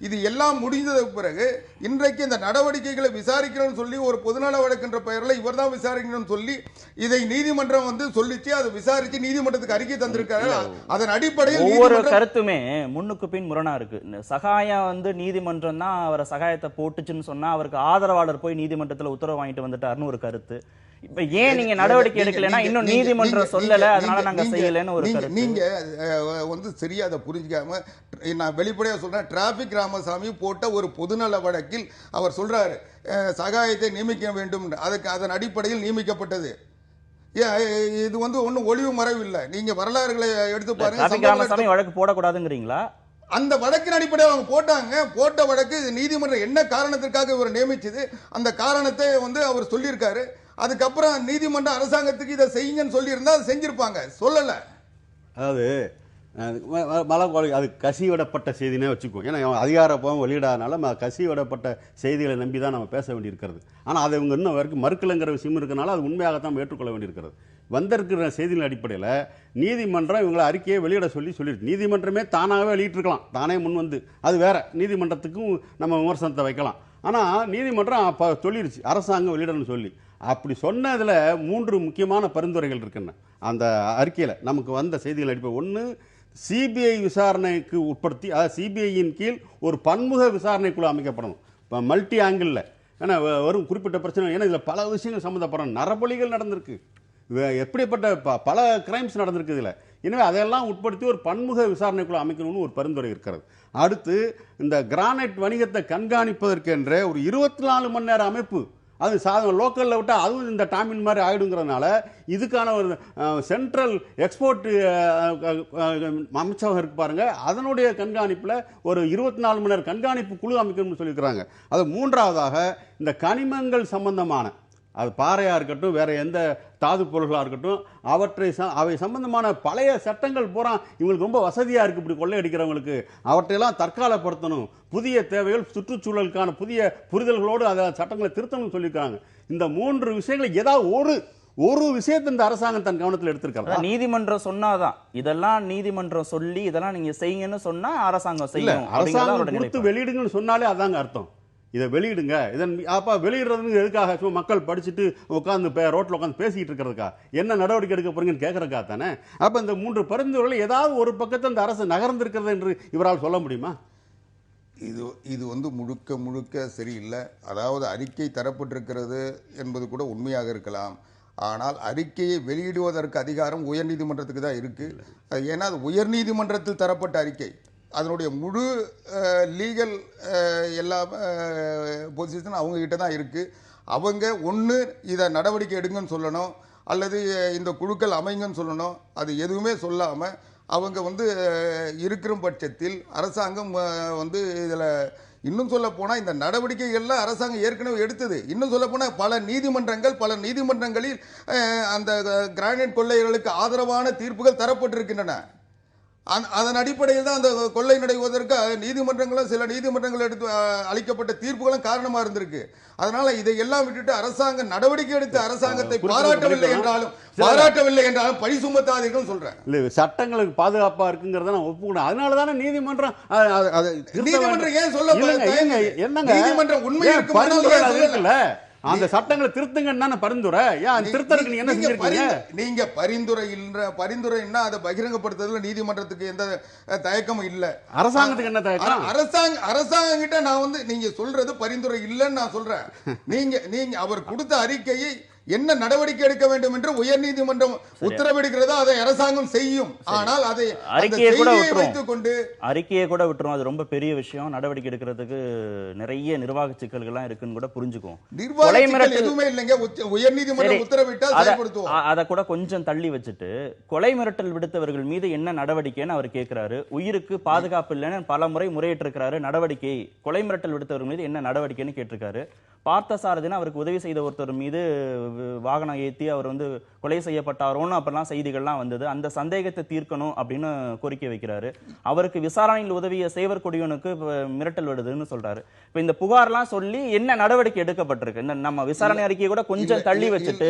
இது எல்லாம் முடிந்ததுக்கு பிறகு இன்றைக்கு இந்த நடவடிக்கைகளை விசாரிக்கிறோம் சொல்லி ஒரு பொதுநல வழக்குன்ற பெயரில் இவர் தான் விசாரிக்கணும்னு சொல்லி இதை நீதிமன்றம் வந்து சொல்லிச்சு. அதை விசாரிச்சு நீதிமன்றத்துக்கு அறிக்கை தந்திருக்காரு. அதன் அடிப்படையில் ஒவ்வொரு கருத்துமே முன்னுக்கு பின் முரணா தான் இருக்கு. சகாயம் வந்து நீதிமன்றம் தான் அவரை சகாயத்தை போட்டுச்சுன்னு சொன்னா அவருக்கு ஆதரவாளர் போய் நீதிமன்றத்துல உத்தரவு வாங்கிட்டு வந்துட்டாருன்னு ஒரு கருத்து. இப்ப ஏன் நீங்க நடவடிக்கை எடுக்கலைன்னா இன்னும் நீதிமன்றம் சொல்லல அதனால நாங்க செய்யலன்னு ஒரு கருத்து. நீங்க வந்து சரியா அதை புரிஞ்சுக்காம நான் வெளிப்படையா சொல்றேன். டிராபிக் ராமசாமி போட்ட ஒரு பொதுநல வழக்கில் அவர் சொல்றாரு சகாயத்தை நியமிக்க வேண்டும், அதுக்கு அதன் அடிப்படையில் நியமிக்கப்பட்டது. இது வந்து ஒன்னும் ஒளிவு மறைவு இல்லை. நீங்க வரலாறுகளை எடுத்து பாருங்க. டிராபிக் ராமசாமி வழக்கு போடக்கூடாதுங்கிறீங்களா? அந்த வழக்கின் அடிப்படையில் அவங்க போட்டாங்க. போட்ட வழக்கு நீதிமன்றம் என்ன காரணத்திற்காக இவர் நியமிச்சது அந்த காரணத்தை வந்து அவர் சொல்லியிருக்காரு. அதுக்கப்புறம் நீதிமன்றம் அரசாங்கத்துக்கு இதை செய்யுங்கன்னு சொல்லியிருந்தா அதை செஞ்சிருப்பாங்க, சொல்லல. அதாவது மலக்கோழி அது கசிவிடப்பட்ட செய்தினே வச்சுக்கோ. ஏன்னா அதிகாரப்பூர்வம் வெளியிடாதனால கசிவிடப்பட்ட செய்திகளை நம்பி தான் நம்ம பேச வேண்டியிருக்கிறது. ஆனால் அதை இவங்க இன்னும் வரைக்கும் மறுக்கலைங்கிற விஷயம் இருக்கனால அது உண்மையாகத்தான் நம்ம ஏற்றுக்கொள்ள வேண்டியிருக்கிறது. வந்திருக்கிற செய்தியின் அடிப்படையில் நீதிமன்றம் இவங்களை அறிக்கையை வெளியிட சொல்லியிருக்கு. நீதிமன்றமே தானாகவே வெளியிட்டிருக்கலாம், தானே முன் வந்து. அது வேற, நீதிமன்றத்துக்கும் நம்ம விமர்சனத்தை வைக்கலாம். ஆனால் நீதிமன்றம் அப்போ சொல்லிடுச்சு அரசாங்கம் வெளியிடணும்னு சொல்லி. அப்படி சொன்னதில் 3 முக்கியமான பரிந்துரைகள் இருக்குன்னு அந்த அறிக்கையில் நமக்கு வந்த செய்திகள் அடிப்படை. ஒன்று, சிபிஐ விசாரணைக்கு உட்படுத்தி, அதாவது சிபிஐயின் கீழ் ஒரு பன்முக விசாரணை குழு அமைக்கப்படணும். இப்போ மல்டி ஆங்கிளில், ஏன்னா வரும் குறிப்பிட்ட பிரச்சனை, ஏன்னா இதில் பல விஷயங்கள் சம்மந்தப்படணும். நரபலிகள் நடந்திருக்கு, எப்படிப்பட்ட பல கிரைம்ஸ் நடந்திருக்கு இதில். எனவே அதையெல்லாம் உட்படுத்தி ஒரு பன்முக விசாரணை குழு அமைக்கணும்னு ஒரு பரிந்துரை இருக்கிறது. அடுத்து, இந்த கிரானைட் வணிகத்தை கண்காணிப்பதற்கென்ற ஒரு 24 மணி நேர அமைப்பு, அது லோக்கலில் விட்டால் அதுவும் இந்த டாமின் மாதிரி ஆகிடுங்கிறதுனால இதுக்கான ஒரு சென்ட்ரல் எக்ஸ்போர்ட் அமைச்சகம் இருக்கு பாருங்க, அதனுடைய கண்காணிப்பில் ஒரு 24 மணி நேரம் கண்காணிப்பு குழு அமைக்கணும்னு சொல்லியிருக்கிறாங்க. அது 3வதாக, இந்த கனிமங்கள் சம்பந்தமான, அது பாறையாக இருக்கட்டும் வேற எந்த தாது பொருள்களாக இருக்கட்டும், அவை சம்பந்தமான பழைய சட்டங்கள் பூரா இவங்களுக்கு ரொம்ப வசதியாக இருக்குது இப்படி கொள்ளையடிக்கிறவங்களுக்கு, அவற்றையெல்லாம் தற்காலப்படுத்தணும். புதிய தேவைகள், சுற்றுச்சூழலுக்கான புதிய புரிதல்களோடு அதை சட்டங்களை திருத்தணும்னு சொல்லியிருக்காங்க. இந்த 3 விஷயங்களை ஏதாவது ஒரு விஷயத்தை இந்த அரசாங்கம் தன் கவனத்தில் எடுத்திருக்காங்க. நீதிமன்றம் சொன்னாதான் இதெல்லாம், நீதிமன்றம் சொல்லி இதெல்லாம் நீங்க செய்யுங்கன்னு சொன்னா அரசாங்கம் செய்யும். அரசாங்கம் கொடுத்து வெளியிடுங்கன்னு சொன்னாலே அதாங்க அர்த்தம். இதை வெளியிடுங்க, இதன் அப்போ வெளியிடுறதுக்கு எதுக்காக? சும்மா மக்கள் படிச்சுட்டு உட்காந்து ரோட்டில் உட்காந்து பேசிக்கிட்டு இருக்கிறதுக்கா? என்ன நடவடிக்கை எடுக்க போறீங்கன்னு கேட்கறதுக்கா தானே? அப்போ இந்த 3 பரிந்துரைகள் ஏதாவது ஒரு பக்கத்தை இந்த அரசு நகர்ந்திருக்கிறது என்று இவரால் சொல்ல முடியுமா? இது வந்து முழுக்க சரியில்லை. அதாவது அறிக்கை தரப்பட்டிருக்கிறது என்பது கூட உண்மையாக இருக்கலாம். ஆனால் அறிக்கையை வெளியிடுவதற்கு அதிகாரம் உயர்நீதிமன்றத்துக்கு தான் இருக்கு. ஏன்னா அது உயர்நீதிமன்றத்தில் தரப்பட்ட அறிக்கை, அதனுடைய முழு லீகல் எல்லா பொசிஷன் அவங்க கிட்ட தான் இருக்கு. அவங்க ஒன்று இதை நடவடிக்கை எடுங்கன்னு சொல்லணும், அல்லது இந்த குழுக்கள் அமைங்கன்னு சொல்லணும். அது எதுவுமே சொல்லாமல் அவங்க வந்து இருக்கிற பட்சத்தில் அரசாங்கம் வந்து இதில் இன்னும் சொல்ல போனால் இந்த நடவடிக்கைகள்லாம் அரசாங்கம் ஏற்கனவே எடுத்தது. இன்னும் சொல்ல போனால் பல நீதிமன்றங்களில் அந்த கிரானைட் கொள்ளையர்களுக்கு ஆதரவான தீர்ப்புகள் தரப்பட்டிருக்கின்றன. அதன் அடிப்படையில் தான் அந்த கொள்ளை நடைவதற்கு நீதிமன்றங்களும் சில நீதிமன்றங்கள் எடுத்து அளிக்கப்பட்ட தீர்ப்புகளும் காரணமாக இருந்திருக்கு. அதனால இதையெல்லாம் விட்டுட்டு அரசாங்கம் நடவடிக்கை எடுத்து அரசாங்கத்தை பாராட்டவில்லை என்றாலும் பழி சுமத்தாதீர்கள் சொல்றேன். இல்ல, சட்டங்களுக்கு பாதுகாப்பா இருக்குங்கிறத நான் ஒப்புக்கணும். அதனால தானே நீதிமன்றம் ஏன் சொல்ல நீதிமன்றம் உண்மை இருக்குல்ல, அந்த சட்டங்களை திருத்துங்கன்னு பரிந்துரை. ஏன் திருத்தறதுக்கு நீங்க என்ன செஞ்சிருக்கீங்க? நீங்க பரிந்துரைன்னா அதை பகிரங்கப்படுத்துறதுல நீதிமன்றத்துக்கு எந்த தயக்கமும் இல்ல. அரசாங்கத்துக்கு என்ன தயக்கம்? அரசாங்கம் கிட்ட நான் வந்து நீங்க சொல்றது பரிந்துரை இல்லைன்னு நான் சொல்றேன். நீங்க அவர் கொடுத்த அறிக்கையை என்ன நடவடிக்கை எடுக்க வேண்டும் என்று உயர்நீதிமன்றம் உத்தரவிடுகிறதோ அதை அரசாங்கம் செய்யும். ஆனால் அதை அறிக்கையை கூட விட்டுரும். அது ரொம்ப பெரிய விஷயம். நடவடிக்கை எடுக்கிறதுக்கு நிறைய நிர்வாக சிக்கல்கள்லாம் இருக்குன்னு கூட புரிஞ்சுக்கும். எதுவுமே இல்லைங்க, உயர்நீதிமன்றம் உத்தரவிட்டால் செயல்படுத்துவோம். அதை கூட கொஞ்சம் தள்ளி வச்சுட்டு கொலை மிரட்டல் விடுத்தவர்கள் மீது என்ன நடவடிக்கைன்னு அவர் கேட்கிறாரு. உயிருக்கு பாதுகாப்பு இல்லைன்னு பல முறை முறையிட்டிருக்கிறாரு. நடவடிக்கை, கொலை மிரட்டல் விடுத்தவர்கள் மீது என்ன நடவடிக்கைன்னு கேட்டிருக்காரு. பார்த்தசாரதினா அவருக்கு உதவி செய்த ஒருத்தர் மீது வாகனம் ஏற்றி அவர் வந்து கொலை செய்யப்பட்டாரோன்னு அப்பெல்லாம் செய்திகள்லாம் வந்தது. அந்த சந்தேகத்தை தீர்க்கணும் அப்படின்னு கோரிக்கை வைக்கிறாரு. அவருக்கு விசாரணையில் உதவிய சேவர் கொடியனுக்கு மிரட்டல் விடுதுன்னு சொல்றாரு. இப்ப இந்த புகார்லாம் சொல்லி என்ன நடவடிக்கை எடுக்கப்பட்டிருக்கு? இந்த நம்ம விசாரணை அறிக்கையை கூட கொஞ்சம் தள்ளி வச்சுட்டு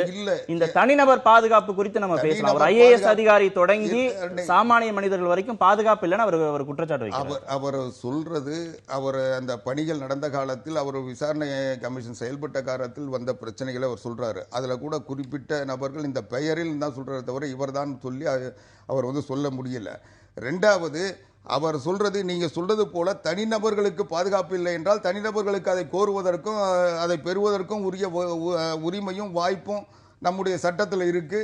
இந்த தனிநபர் பாதுகாப்பு குறித்து நம்ம பேசலாம். ஒரு ஐஏஎஸ் அதிகாரி தொடங்கி சாமானிய மனிதர்கள் வரைக்கும் பாதுகாப்பு இல்லைன்னு அவர் குற்றச்சாட்டு வைக்கிறார். அவர் சொல்றது, அவர் அந்த பணிகள் நடந்த காலத்தில் அவர் விசாரணை கமிஷன் செயல்பட்ட காலத்தில் வந்த பிரச்சனைகளை அவர் சொல்றாரு. அதுல கூட குறிப்பிட்ட நபர்கள் இந்த பெயரில் தான் சொல்றதை தவிர இவர் தான் சொல்லி அவர் வந்து சொல்ல முடியல. ரெண்டாவது, அவர் சொல்றது நீங்க சொல்றது போல தனிநபர்களுக்கு பாதுகாப்பு இல்லை என்றால் தனிநபர்களுக்கு அதை கோருவதற்கும் அதை பெறுவதற்கும் உரிய உரிமையும் வாய்ப்பும் நம்முடைய சட்டத்தில் இருக்கு,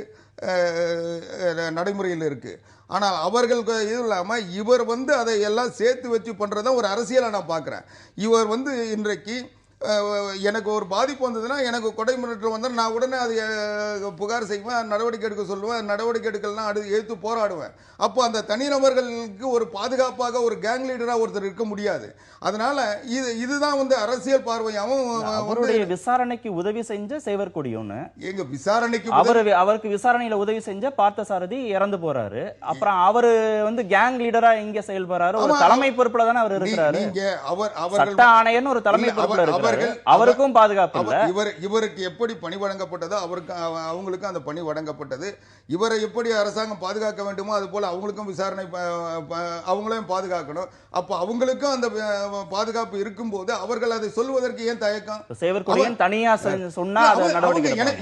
நடைமுறையில் இருக்கு. ஆனால் அவர்கள் இது இல்லாமல் இவர் அதை எல்லாம் சேர்த்து வச்சு பண்றத ஒரு அரசியலை நான் பார்க்குறேன். இவர் இன்றைக்கு எனக்கு ஒரு பாதிப்பு வந்ததுன்னா எனக்கு கொடை மிரட்டல் வந்தால் நான் உடனே அதை புகார் செய்வேன், நடவடிக்கை எடுக்க சொல்லுவேன். நடவடிக்கை எடுக்கலாம் எடுத்து போராடுவேன். அப்போ அந்த தனிநபர்களுக்கு ஒரு பாதுகாப்பாக ஒரு கேங் லீடரா ஒருத்தர் இருக்க முடியாது. அதனால இதுதான் அரசியல் பார்வையாகவும் அவருடைய விசாரணைக்கு உதவி செஞ்ச சேவர் கொடியோன்னு எங்க விசாரணைக்கு அவருக்கு விசாரணையில உதவி செஞ்ச பார்த்தசாரதி இறந்து போறாரு. அப்புறம் அவரு கேங் லீடரா இங்க செயல்படுறாரு. ஒரு தலைமை பொறுப்புல தானே அவர் இருக்கிறாரு. சட்ட ஆணையர்னு ஒரு தலைமை பொறுப்புல இருக்காரு. அவருக்கும் பாதுகாப்பு இல்ல. இவருக்கு எப்படி பணி வழங்கப்பட்டதோ அவங்களுக்கும் அந்த பணி வழங்கப்பட்டது. இவரை எப்படி அரசாங்கம் பாதுகாக்க வேண்டுமோ அது போல அவங்களுக்கும் விசாரணை அவங்களையும் பாதுகாக்கணும். அப்ப அவங்களுக்கும் அந்த பாதுகாப்பு இருக்கும் போது அவர்கள் அதை சொல்வதற்கு ஏன் தயக்கம்? சேவர் கொடியன் தனியா சொன்னா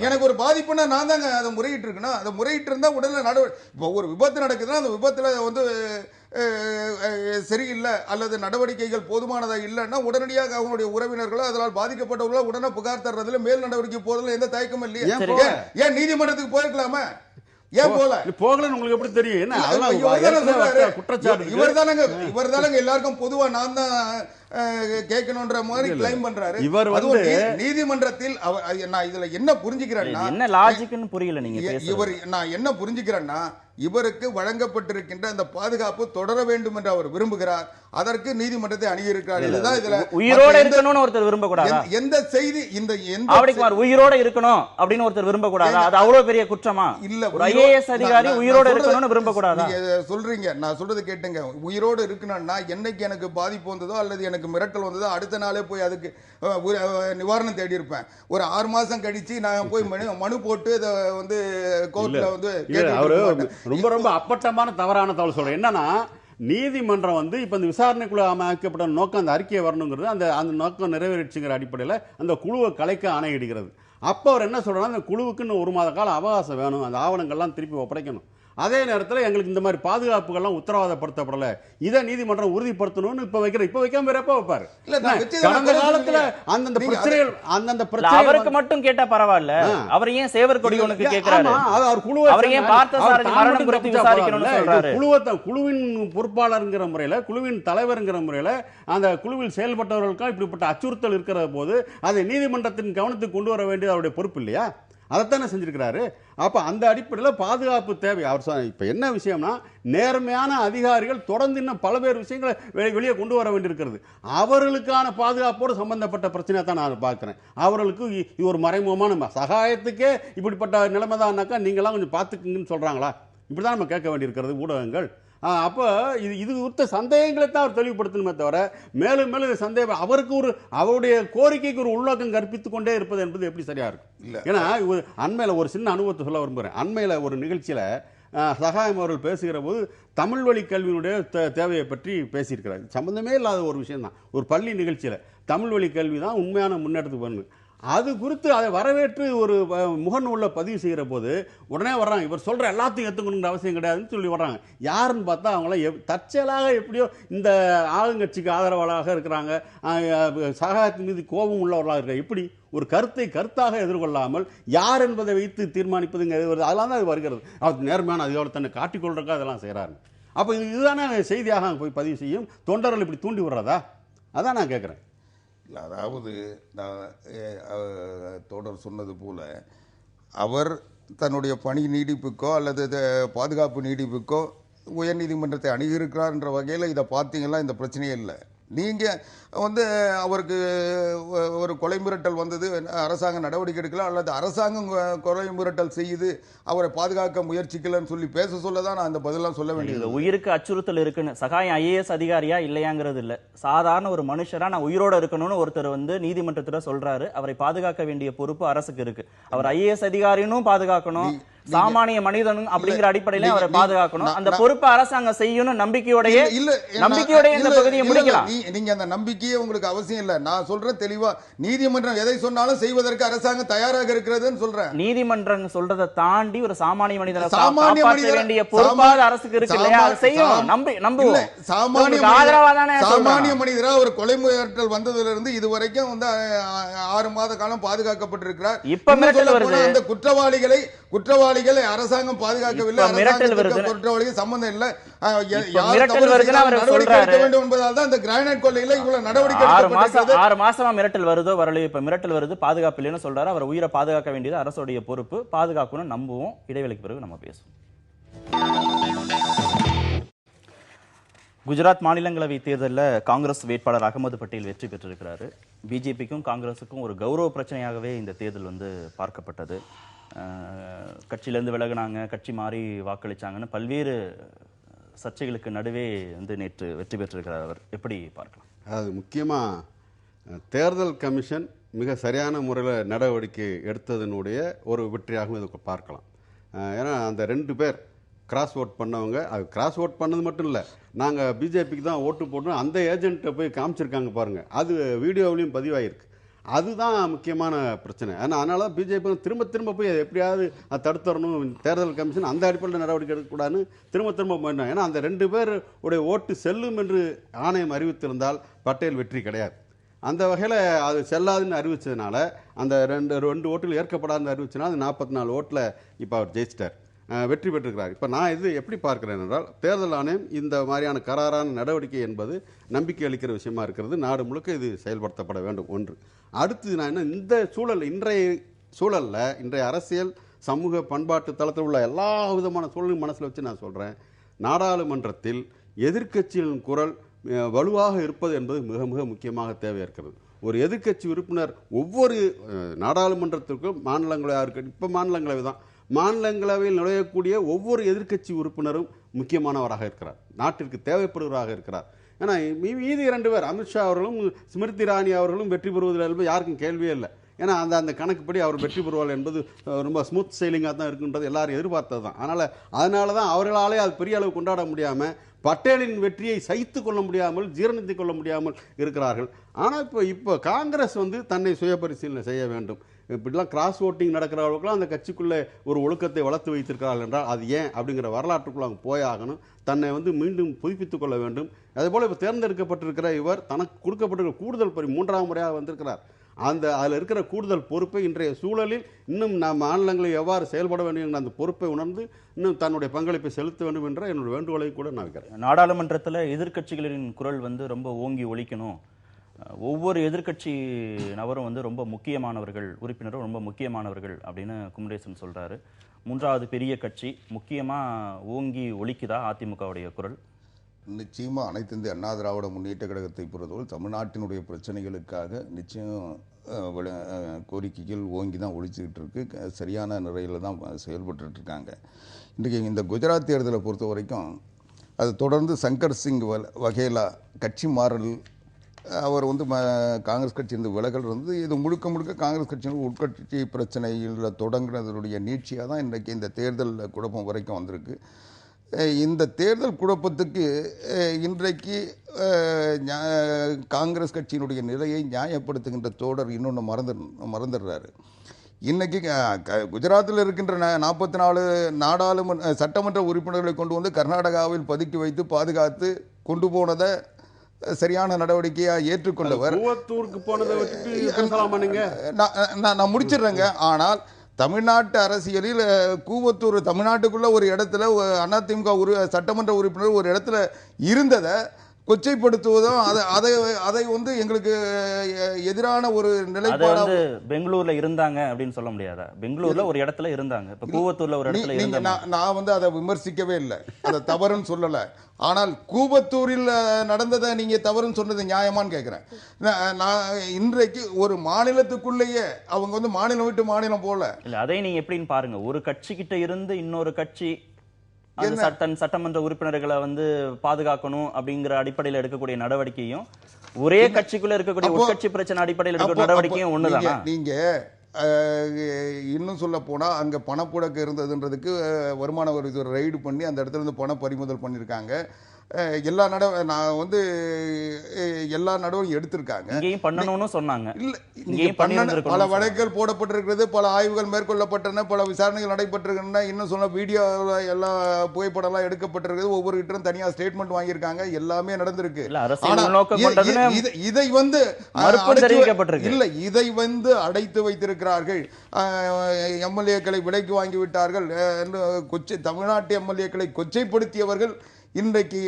எனக்கு ஒரு பாதிப்புன்னா நான் தாங்க அதை முறையிட்டு இருக்கணும். அதை முறையிட்டு இருந்தா உடனே நடவடிக்கை. ஒரு விபத்து நடக்குதுன்னா அந்த விபத்துல சரியில்லை அல்லது நடவடிக்கைகள் போதுமானதா இல்லைன்னா உடனடியாக அவங்களுடைய உறவினர்களோ அதனால் பாதிக்கப்பட்டவர்களோ உடனே புகார் தர்றதுல மேல் நடவடிக்கை போறதுல எந்த தயக்கமும் இல்லையா? ஏன் நீதிமன்றத்துக்கு போயிருக்கலாமா? ஏன் போகலன்னு உங்களுக்கு எப்படி தெரியும்? இவர் தானங்க எல்லாருக்கும் பொதுவா நான் தான் கேட்கணும்ன்ற மாதிரி கிளைம் பண்றாரு. இவர் நீதிமன்றத்தில் நான் இதுல என்ன புரிஞ்சுக்கிறேன்னா என்ன லாஜிக்னு புரியல நீங்க இவர் நான் என்ன புரிஞ்சுக்கிறேன்னா இவருக்கு வழங்கப்பட்டிருக்கின்ற அந்த பாதுகாப்பு தொடர வேண்டும் என்று அவர் விரும்புகிறார். அதற்கு நீதிமன்றத்தை அணுகியிருக்கிறார். இதுதான் இதுல உயிரோட இருக்கணும்னு ஒருத்தர் விரும்ப கூடாதா? எந்த செய்தி இந்த ஆவடிக்குமார் உயிரோட இருக்கணும் அப்படின்னு ஒருத்தர் விரும்ப கூடாதா? அது அவ்வளவு பெரிய குற்றமா? இல்ல, ஒரு ஐஏஎஸ் அதிகாரி உயிரோட இருக்கணும்னு விரும்ப கூடாதா? நீங்க சொல்றீங்க, நான் சொல்றது கேட்டுங்க. உயிரோடு இருக்கணும்னா என்னைக்கு எனக்கு பாதிப்பு வந்ததோ அல்லது எனக்கு மிரட்டல் வந்ததோ அடுத்த நாளே போய் அதுக்கு நிவாரணம் தேடி இருப்பேன். ஒரு 6 மாசம் கழிச்சு நான் போய் மனு போட்டு இதை கோர்ட்ல ரொம்ப ரொம்ப அப்பட்டமான தவறான தகவல் சொல்றேன். என்னன்னா நீதிமன்றம் இப்ப இந்த விசாரணைக்குள்ள அமைக்கப்பட்ட நோக்கம் அந்த அறிக்கையை வரணுங்கிறது அந்த நோக்கம் நிறைவேறிச்சுங்கிற அடிப்படையில் அந்த குழுவை கலைக்க ஆணையிடுகிறது. அப்போ அவர் என்ன சொல்றாங்க, அந்த குழுவுக்குன்னு 1 மாத கால அவகாசம் வேணும், அந்த ஆவணங்கள்லாம் திருப்பி ஒப்படைக்கணும். அதே நேரத்தில் எங்களுக்கு இந்த மாதிரி பாதுகாப்புகள்லாம் உத்தரவாதப்படுத்தப்படல, இதை நீதிமன்றம் உறுதிப்படுத்தணும்னு இப்ப வைக்காம வேற எப்ப வைப்பாரு? கடந்த காலத்துல அந்தந்த பிரச்சனைகள் அவருக்கு மட்டும் கேட்டா பரவாயில்ல, அவர் ஏன் சேவர் கொடியோனுக்கு கேட்கிறாரு? அவர் ஏன் பார்த்தசாரதி மரணம் குறித்து விசாரிக்கணும்னு சொல்றாரு? குழுவின் பொறுப்பாளர்ங்கிற முறையில, குழுவின் தலைவர்ங்கிற முறையில அந்த குழுவில் செயல்பட்டவர்களுக்கு இப்படிப்பட்ட அச்சுறுத்தல் இருக்கிற போது அதை நீதிமன்றத்தின் கவனத்துக்கு கொண்டு வர வேண்டியது அவருடைய பொறுப்பு இல்லையா? அதைத்தானே செஞ்சிருக்கிறாரு. அப்ப அந்த அடிப்படையில் பாதுகாப்பு தேவை. அவர் இப்ப என்ன விஷயம்னா, நேர்மையான அதிகாரிகள் தொடர்ந்து இன்னும் பல்வேறு விஷயங்களை வெளியே கொண்டு வர வேண்டியிருக்கிறது. அவர்களுக்கான பாதுகாப்போடு சம்பந்தப்பட்ட பிரச்சனையை தான் நான் பார்க்கிறேன். அவர்களுக்கு இது ஒரு மறைமுகமான சகாயத்துக்கே இப்படிப்பட்ட நிலைமை தான்னாக்கா நீங்களாம் கொஞ்சம் பார்த்துக்குங்கன்னு சொல்றாங்களா? இப்படிதான் நம்ம கேட்க வேண்டியிருக்கிறது ஊடகங்கள். அப்போ இது குறித்த சந்தேகங்களை தான் அவர் தெளிவுபடுத்தணுமே தவிர மேலும் மேலும் சந்தேகம் அவருடைய கோரிக்கைக்கு ஒரு உள்நோக்கம் கற்பித்துக் கொண்டே இருப்பது என்பது எப்படி சரியா இருக்கும்? ஏன்னா அண்மையில் ஒரு சின்ன அனுபவத்தை சொல்ல விரும்புகிறேன். அண்மையில் ஒரு நிகழ்ச்சியில் சகாயம் அவர்கள் பேசுகிற போது தமிழ் வழி கல்வியினுடைய தேவையை பற்றி பேசியிருக்கிறார். சம்பந்தமே இல்லாத ஒரு விஷயம் தான். ஒரு பள்ளி நிகழ்ச்சியில் தமிழ் வழி கல்வி தான் உண்மையான முன்னேற்றத்துக்கு வரணும், அது குறித்து அதை வரவேற்று ஒரு முகநூல்ல பதிவு செய்கிற போது உடனே வர்றாங்க, இவர் சொல்ற எல்லாத்தையும் ஏற்றுக்கணுங்கிற அவசியம் கிடையாதுன்னு சொல்லி வர்றாங்க. யாருன்னு பார்த்தா அவங்களாம் தற்செயலாக எப்படியோ இந்த ஆளுங்கட்சிக்கு ஆதரவாளராக இருக்கிறாங்க, சகாயத்தின் மீது கோபம் உள்ளவர்களாக இருக்காங்க. எப்படி ஒரு கருத்தாக எதிர்கொள்ளாமல் யார் என்பதை வைத்து தீர்மானிப்பதுங்க, அதெல்லாம் தான் அது வருகிறது. அவர் நேர்மையான அதிகாரம் தன்னை காட்டிக்கொள்றதுக்காக அதெல்லாம் செய்கிறாரு. அப்போ இதுதானே செய்தியாக போய் பதிவு செய்யும் தொண்டர்கள் இப்படி தூண்டி விடுறதா? அதான் நான் கேட்குறேன். அதாவது நான் தோழர் சொன்னது போல அவர் தன்னுடைய பணி நீடிப்புக்கோ அல்லது பாதுகாப்பு நீடிப்புக்கோ உயர்நீதிமன்றத்தை அணுகியிருக்கிறார் என்ற வகையில் இதை பார்த்தீங்கன்னா இந்த பிரச்சனையே இல்லை. நீங்கள் அவருக்கு ஒரு கொலை மிரட்டல் வந்தது, அரசாங்கம் நடவடிக்கை எடுக்கலாம் அல்லது அரசாங்கம் கொலை மிரட்டல் செய்யுது அவரை பாதுகாக்க முயற்சிக்கலன்னு சொல்லி பேச சொல்லதான் நான் அந்த பதிலாம் சொல்ல வேண்டியது. உயிருக்கு அச்சுறுத்தல் இருக்குன்னு சகாயம் ஐஏஎஸ் அதிகாரியா இல்லையாங்கிறது இல்லை, சாதாரண ஒரு மனுஷரா நான் உயிரோட இருக்கணும்னு ஒருத்தர் நீதிமன்றத்தில் சொல்றாரு. அவரை பாதுகாக்க வேண்டிய பொறுப்பு அரசுக்கு இருக்கு. அவர் ஐஏஎஸ் அதிகாரினும் பாதுகாக்கணும், சாமானிய மனிதனும் அப்படிங்கிற அடிப்படையில அவரை நீங்க- பாதுகாக்கணும். அந்த நான்- பொறுப்பை அரசாங்கம் செய்யணும் நம்பிக்கையோடய இல்ல இந்த பகுதியை முடிக்கலாம். நீங்க அந்த நம்பிக்கையே உங்களுக்கு அவசியம் இல்ல. நான் சொல்றேன் தெளிவா, நீதிமன்றம் எதை சொன்னாலும் செய்வதற்கு அரசாங்கம் தயாராக இருக்கிறதுன்னு சொல்றேன். நீதிமன்றம் சொல்றதை தாண்டி ஒரு சாமானிய மனிதனை சாமானிய காப்பாற்ற மனிதர் வேண்டிய பொறுப்பாக அரசுக்கு இருக்கு இல்லையா? அதை செய்யணும். நம்புவோம். சாமானிய மனிதரா ஒரு கொலை மிரட்டல் வந்ததுல இருந்து இதுவரைக்கும் வந்து 6 மாத காலம் பாதுகாக்கப்பட்டிருக்கிறார். இப்ப மிரட்டல் வருது. அந்த குற்றவாளிகளை அரசாங்கம் பாதுகாக்கவில்லை. மிரட்டல் வருது. குற்றவாளிகள் சம்பந்தம் இல்ல. மிரட்டல் வருதுன்னு அவர் சொல்றாரு. வேண்டும் என்பதால் தான் இந்த கிரானைட் கொள்ளையில இவ்வளவு நடவடிக்கை 6 மாசமா மிரட்டல் வருதோ வரலையோ, இப்ப மிரட்டல் வருது, பாதுகாப்பு இல்லைன்னு சொல்றாரு. அவர் உயிரை பாதுகாக்க வேண்டியது அரசுடைய பொறுப்பு. பாதுகாக்கணும், நம்புவோம். இடைவெளிக்கு பிறகு நம்ம பேசுவோம். குஜராத் மாநிலங்களவை தேர்தலில் காங்கிரஸ் வேட்பாளர் அகமது பட்டேல் வெற்றி பெற்றிருக்கிறாரு. பிஜேபிக்கும் காங்கிரஸுக்கும் ஒரு கௌரவ பிரச்சனையாகவே இந்த தேர்தல் வந்து பார்க்கப்பட்டது. கட்சியிலேருந்து விலகினாங்க, கட்சி மாறி வாக்களிச்சாங்கன்னு பல்வேறு சர்ச்சைகளுக்கு நடுவே வந்து நேற்று வெற்றி பெற்றிருக்கிறார். அவர் எப்படி பார்க்கலாம்? அது முக்கியமாக தேர்தல் கமிஷன் மிக சரியான முறையில் நடவடிக்கை எடுத்ததனுடைய ஒரு வெற்றியாகவும் இதை பார்க்கலாம். ஏன்னா அந்த 2 பேர் கிராஸ் ஓட் பண்ணவங்க, அது கிராஸ் ஓட் பண்ணது மட்டும் இல்லை, நாங்கள் பிஜேபிக்கு தான் ஓட்டு போட்டோம் அந்த ஏஜென்ட்டை போய் காமிச்சிருக்காங்க பாருங்கள், அது வீடியோவிலையும் பதிவாயிருக்கு. அதுதான் முக்கியமான பிரச்சனை. ஏன்னா அதனால தான் பிஜேபி திரும்ப போய் எப்படியாவது அதை தடுத்துடணும், தேர்தல் கமிஷன் அந்த அடிப்படையில் நடவடிக்கை எடுக்கக்கூடாதுன்னு திரும்ப போயிட்டோம். ஏன்னா அந்த 2 பேருடைய ஓட்டு செல்லும் என்று ஆணையம் அறிவித்திருந்தால் பட்டேல் வெற்றி கிடையாது. அந்த வகையில் அது செல்லாதுன்னு அறிவிச்சதுனால, அந்த ரெண்டு ஓட்டில் ஏற்கப்படாதுன்னு அறிவிச்சதுனால அது 44 ஓட்டில் இப்போ அவர் ஜெயிச்சிட்டார், வெற்றி பெற்றிருக்கிறார். இப்போ நான் இது எப்படி பார்க்கிறேன் என்றால், தேர்தல் ஆணையம் இந்த மாதிரியான கராரான நடவடிக்கை என்பது நம்பிக்கை அளிக்கிற விஷயமா இருக்கிறது. நாடு முழுக்க இது செயல்படுத்தப்பட வேண்டும். ஒன்று. அடுத்து நான் என்ன, இந்த சூழல், இன்றைய சூழலில், இன்றைய அரசியல் சமூக பண்பாட்டு தளத்தில் உள்ள எல்லா விதமான சூழலையும் மனசில் வச்சு நான் சொல்கிறேன், நாடாளுமன்றத்தில் எதிர்க்கட்சிகளின் குரல் வலுவாக இருப்பது என்பது மிக மிக முக்கியமாக தேவை இருக்கிறது. ஒரு எதிர்க்கட்சி உறுப்பினர் ஒவ்வொரு நாடாளுமன்றத்திற்கும், மாநிலங்களவையாக இருக்கட்டும், இப்போ மாநிலங்களவை தான், மாநிலங்களவையில் நுழையக்கூடிய ஒவ்வொரு எதிர்க்கட்சி உறுப்பினரும் முக்கியமானவராக இருக்கிறார், நாட்டிற்கு தேவைப்படுவராக இருக்கிறார். ஏன்னா மீதி 2 பேர், அமித்ஷா அவர்களும் ஸ்மிருதி இரானி அவர்களும் வெற்றி பெறுவதில் யாருக்கும் கேள்வியே இல்லை. ஏன்னா அந்த கணக்குப்படி அவர் வெற்றி பெறுவார் என்பது ரொம்ப ஸ்மூத் செயிலிங்காக தான் இருக்குன்றது எல்லாரும் எதிர்பார்த்தது தான். அதனால தான் அவர்களாலே அது பெரிய அளவு கொண்டாட முடியாமல், பட்டேலின் வெற்றியை சகித்து கொள்ள முடியாமல், ஜீரணித்துக் கொள்ள முடியாமல் இருக்கிறார்கள். ஆனால் இப்போ காங்கிரஸ் வந்து தன்னை சுய பரிசீலனை செய்ய வேண்டும். இப்படிலாம் கிராஸ் ஓட்டிங் நடக்கிறவர்களுக்கெல்லாம் அந்த கட்சிக்குள்ளே ஒரு ஒழுக்கத்தை வளர்த்து வைத்திருக்கிறார்கள் என்றால் அது ஏன் அப்படிங்கிற வரலாற்றுக்குள்ள அவங்க போயாகணும். தன்னை வந்து மீண்டும் புதுப்பித்துக் கொள்ள வேண்டும். அதேபோல் இப்போ தேர்ந்தெடுக்கப்பட்டிருக்கிற இவர் தனக்கு கொடுக்கப்பட்டிருக்கிற கூடுதல் 3ஆம் முறையாக வந்திருக்கிறார். அதில் இருக்கிற கூடுதல் பொறுப்பை இன்றைய சூழலில் இன்னும் மாநிலங்களில் எவ்வாறு செயல்பட வேண்டும் என்ற அந்த பொறுப்பை உணர்ந்து இன்னும் தன்னுடைய பங்களிப்பை செலுத்த வேண்டும் என்ற என்னுடைய வேண்டுகோளை கூட நான் வைக்கிறேன். நாடாளுமன்றத்தில் எதிர்க்கட்சிகளின் குரல் வந்து ரொம்ப ஓங்கி ஒலிக்கணும். ஒவ்வொரு எதிர்க்கட்சி நபரும் வந்து ரொம்ப முக்கியமானவர்கள், உறுப்பினரும் ரொம்ப முக்கியமானவர்கள் அப்படின்னு குமரேசன் சொல்றாரு. 3வது பெரிய கட்சி, முக்கியமா ஓங்கி ஒலிக்குதா அதிமுகவுடைய குரல்? நிச்சயமா அனைத்து இந்திய அண்ணா திராவிட முன்னேற்ற கழகத்தை பொறுத்தவரை தமிழ்நாட்டினுடைய பிரச்சனைகளுக்காக நிச்சயம் கோரிக்கைகள் ஓங்கி தான் ஒழிச்சுக்கிட்டு இருக்கு. சரியான நிறையில் தான் செயல்பட்டு இருக்காங்க. இன்றைக்கு இந்த குஜராத் தேர்தலை பொறுத்த வரைக்கும் அது தொடர்ந்து சங்கர் சிங் வகேலா கட்சி மாறல், அவர் வந்து காங்கிரஸ் கட்சியிலிருந்து விலகல் இருந்து, இது முழுக்க காங்கிரஸ் கட்சியின் உட்கட்சி பிரச்சனையில் தொடங்குறதுடைய நீட்சியாக தான் இன்றைக்கு இந்த தேர்தல் குழப்பம் வரைக்கும் வந்திருக்கு. இந்த தேர்தல் குழப்பத்துக்கு இன்றைக்கு காங்கிரஸ் கட்சியினுடைய நிலையை நியாயப்படுத்துகின்ற தோடர் இன்னொன்று மறந்துடுறாரு. இன்னைக்கு குஜராத்தில் இருக்கின்ற 44 சட்டமன்ற உறுப்பினர்களை கொண்டு வந்து கர்நாடகாவில் பதுக்கி வைத்து பாதுகாத்து கொண்டு போனதை சரியான நடவடிக்கையா ஏற்றுக்கொண்டவர். நான் முடிச்சிடுறேங்க. ஆனால் தமிழ்நாட்டு அரசியலில் கூவத்தூர் தமிழ்நாட்டுக்குள்ள ஒரு இடத்துல அதிமுக சட்டமன்ற உறுப்பினர் ஒரு இடத்துல இருந்ததை கொச்சைப்படுத்துவதும் அதை வந்து எங்களுக்கு எதிரான ஒரு நிலைப்பாடு. பெங்களூர்ல இருந்தாங்க அப்படின்னு சொல்ல முடியாதா? பெங்களூர்ல ஒரு இடத்துல இருந்தாங்க, இப்ப கூவத்தூர்ல ஒரு இடத்துல இருந்தாங்க. நான் வந்து அதை விமர்சிக்கவே இல்லை, அதை தவறுன்னு சொல்லல. ஆனால் கூவத்தூரில் நடந்ததை நீங்க தவறுன்னு சொன்னது நியாயமான்னு கேட்கிறேன். நான் இன்றைக்கு ஒரு மாநிலத்துக்குள்ளேயே அவங்க வந்து மாநிலம் விட்டு மாநிலம் போல இல்ல, அதை நீங்க எப்படின்னு பாருங்க. ஒரு கட்சி கிட்ட இருந்து இன்னொரு கட்சி சட்டமன்ற உறுப்பினர்களை வந்து பாதுகாக்கணும் அப்படிங்கிற அடிப்படையில் எடுக்கக்கூடிய நடவடிக்கையும், ஒரே கட்சிக்குள்ள இருக்கக்கூடிய உட்கட்சி பிரச்சனை அடிப்படையில் எடுக்கக்கூடிய நடவடிக்கையும் ஒண்ணுதானா? நீங்க இன்னும் சொல்ல போனால் அங்கே பணப்புழக்கம் இருந்ததுன்றதுக்கு வருமான வரித்துறை ரெய்டு பண்ணி அந்த இடத்துல இருந்து பண பறிமுதல் பண்ணியிருக்காங்க. எல்லா நான் வந்து எல்லா நடவடிக்கையும் எடுத்திருக்காங்க. இங்கேயும் பண்ணணும்னு சொன்னாங்க. இல்ல இங்கேயும் பல வழக்குகள் போடப்பட்டிருக்கிறது, பல ஆய்வுகள் மேற்கொள்ளப்பட்டன, பல விசாரணைகள் நடைபெற்றிருக்கின்றன. இன்னும் சொன்ன வீடியோ எல்லா புகைப்படம்லாம் எடுக்கப்பட்டிருக்கிறது. ஒவ்வொரு கிட்டரும் தனியா ஸ்டேட்மெண்ட் வாங்கியிருக்காங்க. எல்லாமே நடந்திருக்கு. இதை வந்து இல்ல இதை வந்து அடைத்து வைத்திருக்கிறார்கள். எம்எல்ஏக்களை விலைக்கு வாங்கி விட்டார்கள். தமிழ்நாட்டு எம்எல்ஏக்களை கொச்சைப்படுத்தியவர்கள் இன்றைக்கு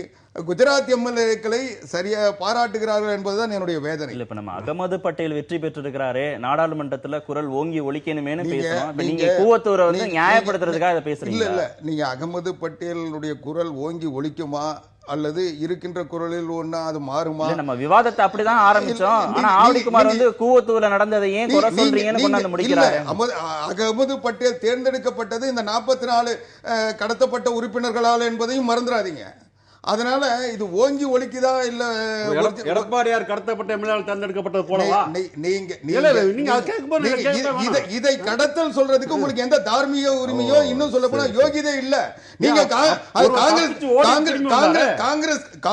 குஜராத் எம்எல்ஏக்களை சரியா பாராட்டுகிறார்கள் என்பதுதான் என்னுடைய வேதனை. இல்ல இப்ப நம்ம அகமது பட்டேல் வெற்றி பெற்றிருக்கிறாரே, நாடாளுமன்றத்துல குரல் ஓங்கி ஒலிக்கணுமேனு பேசணும். நீங்க கூவத்தூரை வந்து நியாயப்படுத்துறதுக்காக இதை பேசுறீங்க. இல்ல இல்ல நீங்க அகமது பட்டேலுடைய குரல் ஓங்கி ஒலிக்குமா அல்லது இருக்கின்ற குரலில் ஒண்ணா அது மாறுமா? நம்ம விவாதத்தை அப்படிதான் ஆரம்பிச்சோம். ஆனா ஆவடிக்குமார் வந்து கூவத்தூர்ல நடந்ததை ஏன் குறை சொல்றீங்கன்னு கொண்டாந்து முடிக்கிறாரு. அகமது பட்டேல் தேர்ந்தெடுக்கப்பட்டது இந்த 44 கடத்தப்பட்ட உறுப்பினர்களால் என்பதையும் மறந்துடாதீங்க. அதனால இது ஓங்கி ஒலிக்குதா இல்ல எடப்பாடியார் கடத்தப்பட்ட எம்எல்ஏ தேர்ந்தெடுக்கப்பட்டது போலவா? இதை கடத்தல் சொல்றதுக்கு உங்களுக்கு எந்த தார்மீக உரிமையோ இன்னும் சொல்ல போனா யோகியதே இல்ல. நீங்க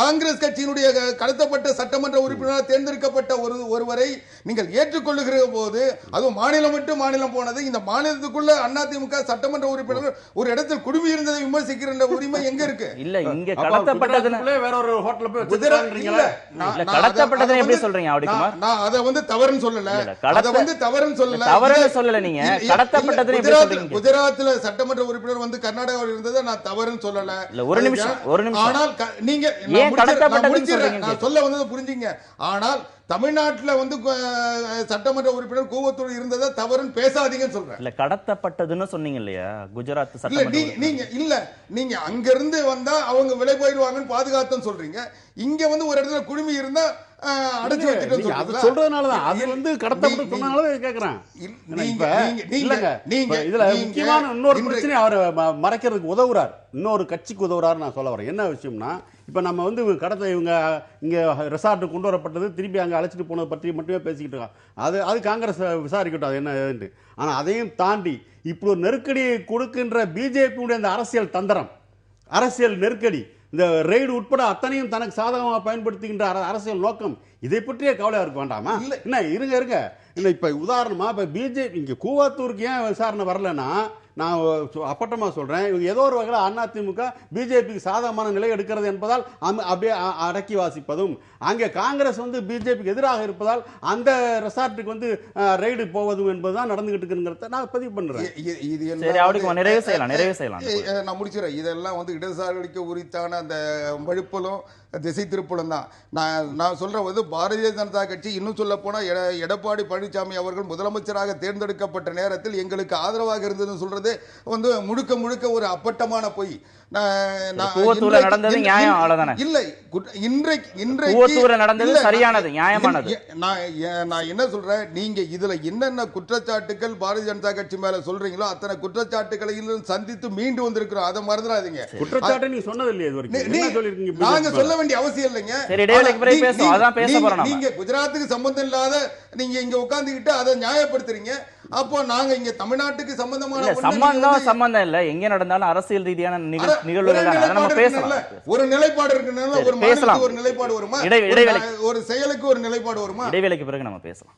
காங்கிரஸ் கட்சியினுடைய கடத்தப்பட்ட சட்டமன்ற உறுப்பினரால் தேர்ந்தெடுக்கப்பட்ட ஒருவரை நீங்கள் ஏற்றுக்கொள்ளுகிற போது அதுவும் மாநிலம் விட்டு மாநிலம் போனது, இந்த மாநிலத்துக்குள்ள அதிமுக சட்டமன்ற உறுப்பினர் ஒரு இடத்தில் குடுமி இருந்ததை விமர்சிக்கிற உரிமை எங்க இருக்கு? இல்ல இங்க கடத்தப்பட்டதுல வேற ஒரு ஹோட்டல்ல போய் கடத்தப்பட்டது எப்படி சொல்றீங்க ஆவடிக்குமார்? நான் அதை வந்து தவறுன்னு சொல்லல. அதை வந்து தவறுன்னு சொல்லல. தவறுன்னு சொல்லல. நீங்க கடத்தப்பட்டது எப்படி சொல்றீங்க? குஜராத்ல சட்டமன்ற உறுப்பினர் வந்து கர்நாடகாவில் இருந்தது நான் தவறுன்னு சொல்லல. ஒரு நிமிஷம். ஆனால் நீங்க நான் சொல்ல வந்தது புரிஞ்சுங்க. ஆனால் தமிழ்நாட்டில் வந்து சட்டமன்ற உறுப்பினர் கூவத்தூர் இருந்ததை தவறுன்னு பேசாதீங்கன்னு சொல்றேன். இல்ல கடத்தப்பட்டதுன்னு சொன்னீங்க இல்லையா குஜராத் சட்டமன்ற? நீங்க அங்க இருந்து வந்தா அவங்க விலை போயிடுவாங்கன்னு பாதுகாத்துன்னு சொல்றீங்க. இங்க வந்து ஒரு இடத்துல குழுமி இருந்தா அடைச்சு வச்சுட்டு சொல்றதுனாலதான் அது வந்து கடத்தப்பட்டு சொன்னால கேக்குறேன். இதுல முக்கியமான இன்னொரு பிரச்சனை அவர் மறைக்கிறதுக்கு உதவுறார், இன்னொரு கட்சிக்கு உதவுறாரு. நான் சொல்ல வரேன் என்ன விஷயம்னா, இப்ப நம்ம வந்து இவங்க இங்க ரெசார்ட் கொண்டு வரப்பட்டது திருப்பி அங்க அழைச்சிட்டு போனது பற்றி மட்டுமே பேசிக்கிட்டு இருக்கோம். அது காங்கிரஸ் விசாரிக்கட்டும் அது என்ன. ஆனா அதையும் தாண்டி இப்படி ஒரு நெருக்கடியை கொடுக்கின்ற பிஜேபியுடைய அந்த அரசியல் தந்திரம், அரசியல் நெருக்கடி, இந்த ரெய்டு உட்பட அத்தனையும் தனக்கு சாதகமாக பயன்படுத்துகின்ற அரசியல் நோக்கம், இதை பற்றியே கவலையா இருக்க வேண்டாமா? என்ன இருங்க இல்ல இப்ப உதாரணமா இப்ப பிஜேபி இங்க கூவத்தூருக்கு ஏன் விசாரணை வரலன்னா, நான் அப்பட்டமா சொல்றேன், இவங்க ஏதோ ஒரு வகையில் அதிமுக பிஜேபிக்கு சாதகமான நிலை எடுக்கிறது என்பதால் அப்படியே அடக்கி வாசிப்பதும், அங்கே காங்கிரஸ் வந்து பிஜேபிக்கு எதிராக இருப்பதால் அந்த ரெசார்ட்டுக்கு வந்து ரெய்டு போவதும் என்பதுதான் நடந்துகிட்டு இருக்குங்கிறத நான் பதிவு பண்றேன். நிறைவு செய்யலாம். நான் முடிச்சுறேன். இதெல்லாம் வந்து இடதுசாரிகளுக்கு உரித்தான அந்த மழுப்பலும் திசை திருப்பலும் தான். நான் சொல்ற வந்து பாரதிய ஜனதா கட்சி இன்னும் சொல்ல போனா எடப்பாடி பழனிசாமி அவர்கள் முதலமைச்சராக தேர்ந்தெடுக்கப்பட்ட நேரத்தில் எங்களுக்கு ஆதரவாக இருந்ததுன்னு சொல்றது வந்து முழுக்க முழுக்க ஒரு அப்பட்டமான பொய். நடந்தது நியாயம், அவ்வளவுதானே? இல்லை, நடந்தது சரியானது, நியாயமானது. நான் என்ன சொல்றேன், நீங்க இதுல என்னென்ன குற்றச்சாட்டுகள் பாரதிய ஜனதா கட்சி மேல சொல்றீங்களோ அத்தனை குற்றச்சாட்டுகளையும் சந்தித்து மீண்டு வந்திருக்கிறோம். அதை மறந்துடாதீங்க. குற்றச்சாட்டு நீங்க சொன்னது இல்லையே, நாங்க சொல்ல வேண்டிய அவசியம் இல்லைங்க. நீங்க குஜராத்துக்கு சம்பந்தம் இல்லாத நீங்க இங்க உட்கார்ந்துகிட்டு அதை நியாயப்படுத்துறீங்க. அப்போ நாங்க இங்க தமிழ்நாட்டுக்கு சம்பந்தமான சம்பந்தம் இல்ல, எங்க நடந்தாலும் அரசியல் ரீதியான நிகழ்வுகள் நம்ம பேசலாம். ஒரு நிலைப்பாடு இருக்குனால ஒரு மாநிலத்துக்கு ஒரு நிலைப்பாடு வருமா, ஒரு செயலுக்கு ஒரு நிலைப்பாடு வருமா? இடைவேளைக்கு பிறகு நம்ம பேசலாம்.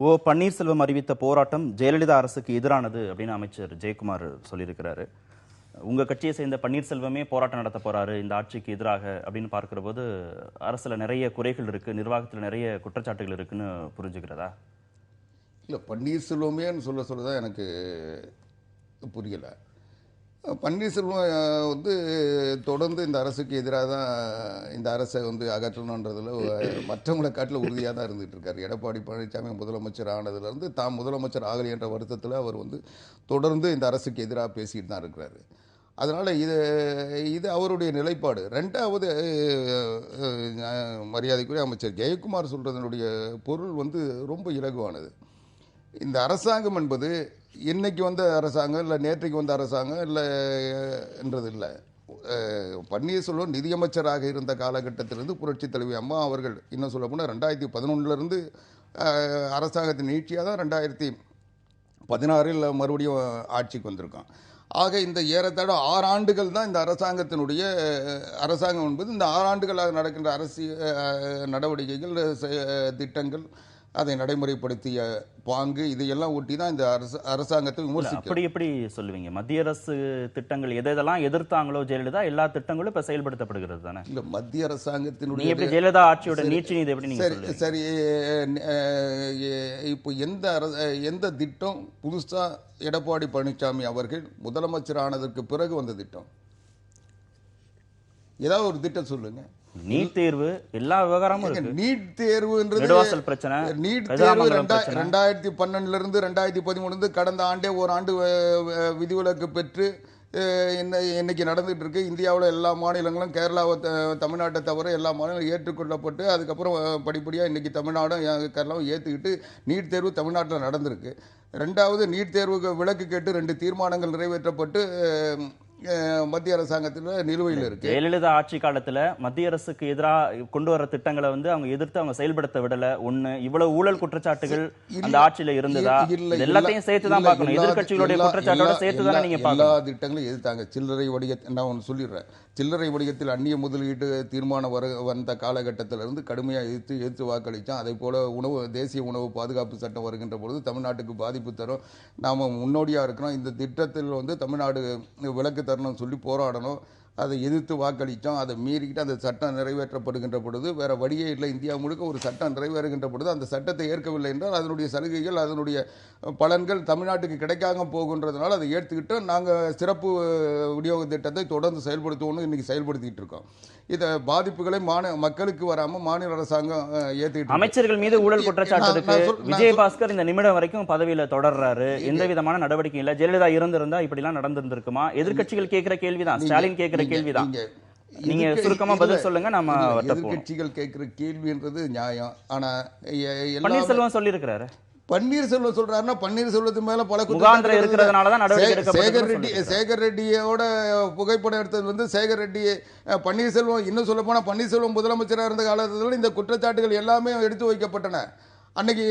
ஓ பன்னீர்செல்வம் அறிவித்த போராட்டம் ஜெயலலிதா அரசுக்கு எதிரானது அப்படின்னு அமைச்சர் ஜெயக்குமார் சொல்லியிருக்கிறாரு. உங்க கட்சியை சேர்ந்த பன்னீர்செல்வமே போராட்டம் நடத்த போறாரு இந்த ஆட்சிக்கு எதிராக அப்படின்னு பார்க்கிற போது அரசுல நிறைய குறைகள் இருக்கு, நிர்வாகத்தில் நிறைய குற்றச்சாட்டுகள் இருக்குன்னு புரிஞ்சுக்கிறதா? இல்லை, பன்னீர்செல்வமேன்னு சொல்லதான் எனக்கு புரியல. பன்னீர்செல்வம் வந்து தொடர்ந்து இந்த அரசுக்கு எதிராக தான் இந்த அரசை வந்து அகற்றணுன்றதுல மற்றவங்களை காட்டில் உறுதியாக தான் இருந்துகிட்டு இருக்காரு. எடப்பாடி பழனிசாமி முதலமைச்சர் ஆனதுலேருந்து தாம் முதலமைச்சர் ஆகலை என்ற வருத்தத்தில் அவர் வந்து தொடர்ந்து இந்த அரசுக்கு எதிராக பேசிட்டு தான் இருக்கிறாரு. அதனால் இது அவருடைய நிலைப்பாடு. ரெண்டாவது, மரியாதைக்குரிய அமைச்சர் ஜெயக்குமார் சொல்கிறதனுடைய பொருள் வந்து ரொம்ப இலகுவானது. இந்த அரசாங்கம் என்பது இன்னைக்கு வந்த அரசாங்கம் இல்லை நேற்றைக்கு வந்த அரசாங்கம் இல்லை என்றது இல்லை. பன்னீர்செல்வம் நிதியமைச்சராக இருந்த காலகட்டத்திலிருந்து புரட்சித் தலைவி அம்மா அவர்கள் இன்னும் சொல்ல போனால் 2011 அரசாங்கத்தின் நீட்சியாக தான் 2016 மறுபடியும் ஆட்சிக்கு வந்திருக்கோம். ஆக இந்த ஏறத்தாழ 6 ஆண்டுகள் தான் இந்த அரசாங்கம் என்பது இந்த 6 ஆண்டுகளாக நடக்கின்ற நடவடிக்கைகள், திட்டங்கள், அதை நடைமுறைப்படுத்திய பாங்கு, இதையெல்லாம் ஒட்டி தான் இந்த அரசாங்கத்தை விமர்சிக்க. அப்படி எப்படி சொல்லுவீங்க? மத்திய அரசு திட்டங்கள் எதெல்லாம் எதிர்த்தாங்களோ ஜெயலலிதா, எல்லா திட்டங்களும் இப்ப செயல்படுத்தப்படுகிறது தானே? இல்ல, மத்திய அரசாங்கத்தினுடைய எப்படி ஜெயலலிதா ஆட்சியோட நீட்சி நீதி எப்படி நீங்க சொல்லுவீங்க? சரி, இப்போ எந்த திட்டம் புதுசா எடப்பாடி பழனிசாமி அவர்கள் முதலமைச்சர் ஆனதற்கு பிறகு வந்த திட்டம்? ஏதாவது ஒரு திட்டம் சொல்லுங்க. நீட் தேர்வு எல்லா விவகாரமும் இருக்கு. நீட் தேர்வுன்றது நெடுவாசல் பிரச்சனை. நீட் தேர்வு 2012 2013 கடந்த ஆண்டே ஓராண்டு விதிவிலக்கு பெற்று இன்னைக்கு நடந்துட்டு இருக்கு. இந்தியாவில் எல்லா மாநிலங்களும், கேரளாவை தமிழ்நாட்டை தவிர எல்லா மாநிலங்களும் ஏற்றுக்கொள்ளப்பட்டு அதுக்கப்புறம் படிப்படியாக இன்னைக்கு தமிழ்நாடும் கேரளாவும் ஏற்றுக்கிட்டு நீட் தேர்வு தமிழ்நாட்டில் நடந்திருக்கு. ரெண்டாவது, நீட் தேர்வுக்கு விலக்கு கேட்டு 2 தீர்மானங்கள் நிறைவேற்றப்பட்டு மத்திய அரசாங்கத்தில் நிலுவையில் இருக்கு. ஜெயலலிதா ஆட்சி காலத்துல மத்திய அரசுக்கு எதிராக கொண்டு வர திட்டங்களை அவங்க எதிர்த்து அவங்க செயல்படுத்த விடல. ஒண்ணு, இவ்வளவு ஊழல் குற்றச்சாட்டுகள் அந்த ஆட்சியில இருந்ததா? எல்லாத்தையும் சேர்த்துதான் பார்க்கணும். எதிர்கட்சிகளுடைய குற்றச்சாட்டோட சேர்த்துதானே நீங்க எல்லா திட்டங்களும் எதிர்த்தாங்க. சில்லறை வணிகத்தை நான் ஒன்று சொல்லிடுறேன். சில்லறை வணிகத்தில் அந்நிய முதலீட்டு தீர்மானம் வந்த காலகட்டத்திலிருந்து கடுமையாக எதிர்த்து வாக்களித்தோம். அதே போல தேசிய உணவு பாதுகாப்பு சட்டம் வருகின்ற பொழுது தமிழ்நாட்டுக்கு பாதிப்பு தரும், நாம முன்னோடியா இருக்கிறோம், இந்த திட்டத்தில் தமிழ்நாடு விலக்கு தரணும் சொல்லி போராடணும். அதை எதிர்த்து வாக்களித்தோம். அதை மீறிக்கிட்டு அந்த சட்டம் நிறைவேற்றப்படுகின்ற பொழுது வேற வழியே இல்லை. இந்தியா முழுக்க ஒரு சட்டம் நிறைவேறுகின்ற பொழுது அந்த சட்டத்தை ஏற்கவில்லை என்றால் அதனுடைய சலுகைகள், அதனுடைய பலன்கள் தமிழ்நாட்டுக்கு கிடைக்காம போகின்றதுனால அதை ஏற்றுக்கிட்டு நாங்கள் சிறப்பு விநியோக திட்டத்தை தொடர்ந்து செயல்படுத்துவோம்னு இன்னைக்கு செயல்படுத்திட்டு இருக்கோம். இதை பாதிப்புகளை மக்களுக்கு வராம மாநில அரசாங்கம் ஏற்றுக்கிட்டு. அமைச்சர்கள் மீது ஊழல் குற்றச்சாட்டு இருக்கு. விஜயபாஸ்கர் இந்த நிமிடம் வரைக்கும் பதவியில தொடர்றாரு. எந்த விதமான நடவடிக்கை இல்ல. ஜெயலலிதா இருந்திருந்தா இப்படி எல்லாம் நடந்திருக்குமா? எதிர்கட்சிகள் கேட்கிற கேள்விதான், ஸ்டாலின் கேட்கிற கேள்விதான். நீங்க சுருக்கமா பதில் சொல்லுங்க. நம்ம எதிர்கட்சிகள் கேட்கிற கேள்வின்றது நியாயம். ஆனா பன்னீர்செல்வம் சொல்லி இருக்கிறாரு. பன்னீர்செல்வம் சொல்றாருன்னா பன்னீர்செல்வத்து மேல பல முகாந்திரம் இருக்கிறதுனாலதான் நடவடிக்கை எடுக்கப்பட்டது. சேகர் ரெட்டியோட புகைப்படம் எடுத்தது சேகர் ரெட்டி, பன்னீர்செல்வம், இன்னும் சொல்ல போனா பன்னீர்செல்வம் முதலமைச்சராக இருந்த காலத்தில் இந்த குற்றச்சாட்டுகள் எல்லாமே எடுத்து வைக்கப்பட்டன. அன்னைக்கு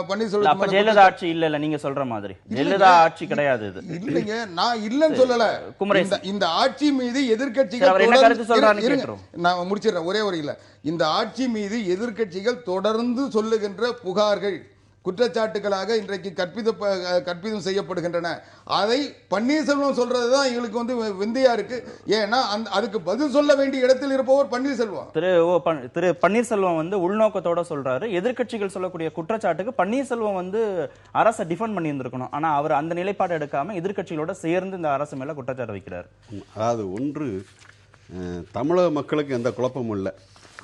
பன்னீர்செல்வம் ஜெயலலிதா ஆட்சி இல்ல நீங்க சொல்ற மாதிரி. ஜெயலலிதா ஆட்சி கிடையாது. இது இல்லைங்க, நான் இல்லன்னு சொல்லல. இந்த ஆட்சி மீது எதிர்க்கட்சிகள் நான் முடிச்சிடறேன் ஒரே ஒரு இல்ல. இந்த ஆட்சி மீது எதிர்க்கட்சிகள் தொடர்ந்து சொல்லுகின்ற புகார்கள், குற்றச்சாட்டுகளாக இன்றைக்கு கற்பிதம் செய்யப்படுகின்றன. அதை பன்னீர்செல்வம் சொல்றதுதான் எங்களுக்கு விந்தையா இருக்கு. ஏன்னா அதுக்கு பதில் சொல்ல வேண்டிய இடத்தில் இருப்பவர் பன்னீர்செல்வம். திரு பன்னீர்செல்வம் உள்நோக்கத்தோட சொல்றாரு. எதிர்க்கட்சிகள் சொல்லக்கூடிய குற்றச்சாட்டுக்கு பன்னீர்செல்வம் அரசை டிஃபெண்ட் பண்ணி இருந்திருக்கணும். ஆனா அவர் அந்த நிலைப்பாடு எடுக்காம எதிர்க்கட்சிகளோட சேர்ந்து இந்த அரசு மேல குற்றச்சாட்டு வைக்கிறார். அதாவது ஒன்று, தமிழக மக்களுக்கு எந்த குழப்பமும் இல்லை.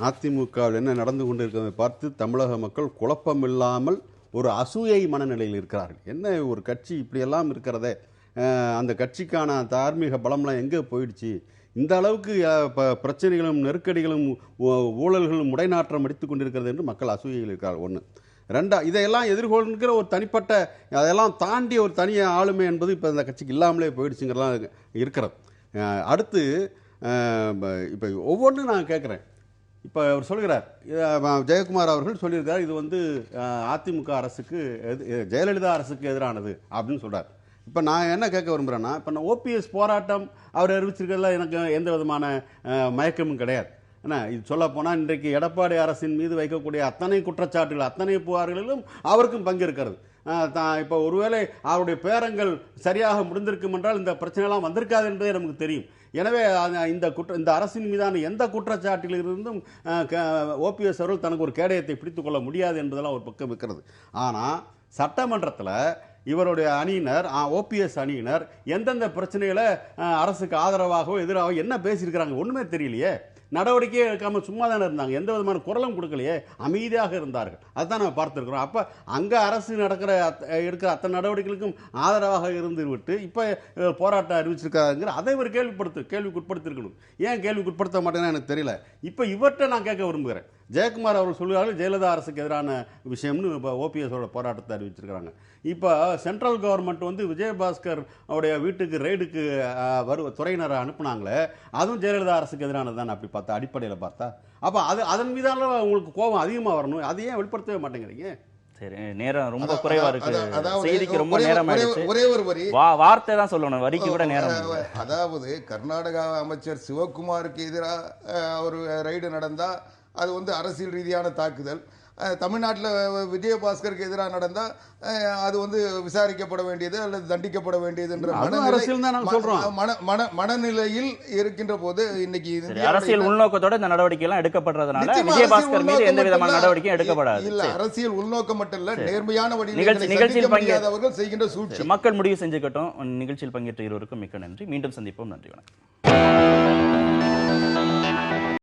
அதிமுகவில் என்ன நடந்து கொண்டிருக்கிறதை பார்த்து தமிழக மக்கள் குழப்பம் இல்லாமல் ஒரு அசூயை மனநிலையில் இருக்கிறார்கள். என்ன ஒரு கட்சி இப்படியெல்லாம் இருக்கிறதே, அந்த கட்சிக்கான தார்மீக பலம்லாம் எங்கே போயிடுச்சு, இந்த அளவுக்கு பிரச்சனைகளும் நெருக்கடிகளும் ஊழல்களும் முடைநாற்றம் அடித்துக் கொண்டிருக்கிறது என்று மக்கள் அசூயையில் இருக்கிறார்கள். ஒன்று. இதையெல்லாம் எதிர்கொள்கிற ஒரு தனிப்பட்ட, அதெல்லாம் தாண்டி ஒரு தனி ஆளுமை என்பது இப்போ இந்த கட்சிக்கு இல்லாமலே போயிடுச்சுங்கிறலாம் இருக்கிறது. அடுத்து இப்போ ஒவ்வொன்றும் நான் கேட்குறேன். இப்போ அவர் சொல்கிறார், ஜெயக்குமார் அவர்கள் சொல்லியிருக்கார், இது அதிமுக அரசுக்கு ஜெயலலிதா அரசுக்கு எதிரானது அப்படின்னு சொல்கிறார். இப்போ நான் என்ன கேட்க விரும்புகிறேன்னா, இப்போ நான் ஓபிஎஸ் போராட்டம் அவர் அறிவிச்சிருக்கிறதுல எனக்கு எந்த விதமான மயக்கமும் கிடையாது. ஏன்னா இது சொல்ல போனால் இன்றைக்கு எடப்பாடி அரசின் மீது வைக்கக்கூடிய அத்தனை குற்றச்சாட்டுகள், அத்தனை புகார்களிலும் அவருக்கும் பங்கு இருக்கிறது. இப்போ ஒருவேளை அவருடைய பேரங்கள் சரியாக முடிந்திருக்கும் என்றால் இந்த பிரச்சனைலாம் வந்திருக்காது என்பதே நமக்கு தெரியும். எனவே இந்த அரசின் மீதான எந்த குற்றச்சாட்டிலிருந்தும் ஓபிஎஸ் அவர்கள் தனக்கு ஒரு கேடயத்தை பிடித்துக் கொள்ள முடியாது என்பதெல்லாம் ஒரு பக்கம் இருக்கிறது. ஆனால் சட்டமன்றத்தில் இவருடைய அணியினர், ஓபிஎஸ் அணியினர் எந்தெந்த பிரச்சனைகளை அரசுக்கு ஆதரவாகவோ எதிராகவோ என்ன பேசியிருக்கிறாங்க ஒன்றுமே தெரியலையே. நடவடிக்கையே எடுக்காமல் சும்மா தானே இருந்தாங்க. எந்த விதமான குரலும் கொடுக்கலையே, அமைதியாக இருந்தார்கள். அதுதான் நம்ம பார்த்துருக்கிறோம். அப்போ அங்கே அரசு எடுக்கிற அத்தனை நடவடிக்கைகளுக்கும் ஆதரவாக இருந்து விட்டு இப்போ போராட்டம் அறிவிச்சிருக்காங்கிற அதை ஒரு கேள்விக்குட்படுத்திருக்கணும். ஏன் கேள்விக்குட்படுத்த மாட்டேங்கன்னா எனக்கு தெரியல. இப்போ இவர்கிட்ட நான் கேட்க விரும்புகிறேன், ஜெயக்குமார் அவர்கள் சொல்கிறார்கள் ஜெயலலிதா அரசுக்கு எதிரான விஷயம்னு இப்போ ஓபிஎஸோட போராட்டத்தை அறிவிச்சிருக்கிறாங்க. இப்போ சென்ட்ரல் கவர்மெண்ட் வந்து விஜயபாஸ்கர் அவருடைய வீட்டுக்கு ரெய்டுக்கு துறையினரை அனுப்புனாங்களே, அதுவும் ஜெயலலிதா அரசுக்கு எதிரானது தானே அப்படி பார்த்தா, அடிப்படையில் பார்த்தா? அப்போ அதன் மீதான உங்களுக்கு கோபம் அதிகமாக வரணும், அது ஏன் வெளிப்படுத்தவே மாட்டேங்கிறீங்க? சரி, நேரம் ரொம்ப குறைவா இருக்கு, அதாவது செய்திக்கு ரொம்ப நேரம் ஆயிடுச்சு. ஒரே ஒரு வரி வார்த்தை தான் சொல்லணும், வரிக்கு கூட நேரம் இல்லை. அதாவது கர்நாடகா அமைச்சர் சிவகுமாருக்கு எதிராக ஒரு ரைடு நடந்தா அது வந்து அரசியல் ரீதியான தாக்குதல். தமிழ்நாட்டில் விஜயபாஸ்கருக்கு எதிராக நடந்தா அது வந்து விசாரிக்கப்பட வேண்டியது அல்லது தண்டிக்கப்பட வேண்டியதுன்ற மனநிலையில் இருக்கின்ற போது இன்னைக்கு அரசியல் உள்நோக்கத்தோட இந்த நடவடிக்கை எல்லாம் எடுக்கப்படுறதுனால விஜயபாஸ்கர் மீது எந்த விதமான நடவடிக்கையும் எடுக்கப்படாது. இல்ல, அரசியல் உள்நோக்கம் மட்டும் இல்ல, நேர்மையான நிகழ்ச்சியில் பங்கேற்றவர்கள் செய்கின்ற சூழ்ச்சி. மக்கள் முடிவு செஞ்சுக்கட்டும். நிகழ்ச்சியில் பங்கேற்ற இருவருக்கும் மிக்க நன்றி. மீண்டும் சந்திப்போம். நன்றி, வணக்கம்.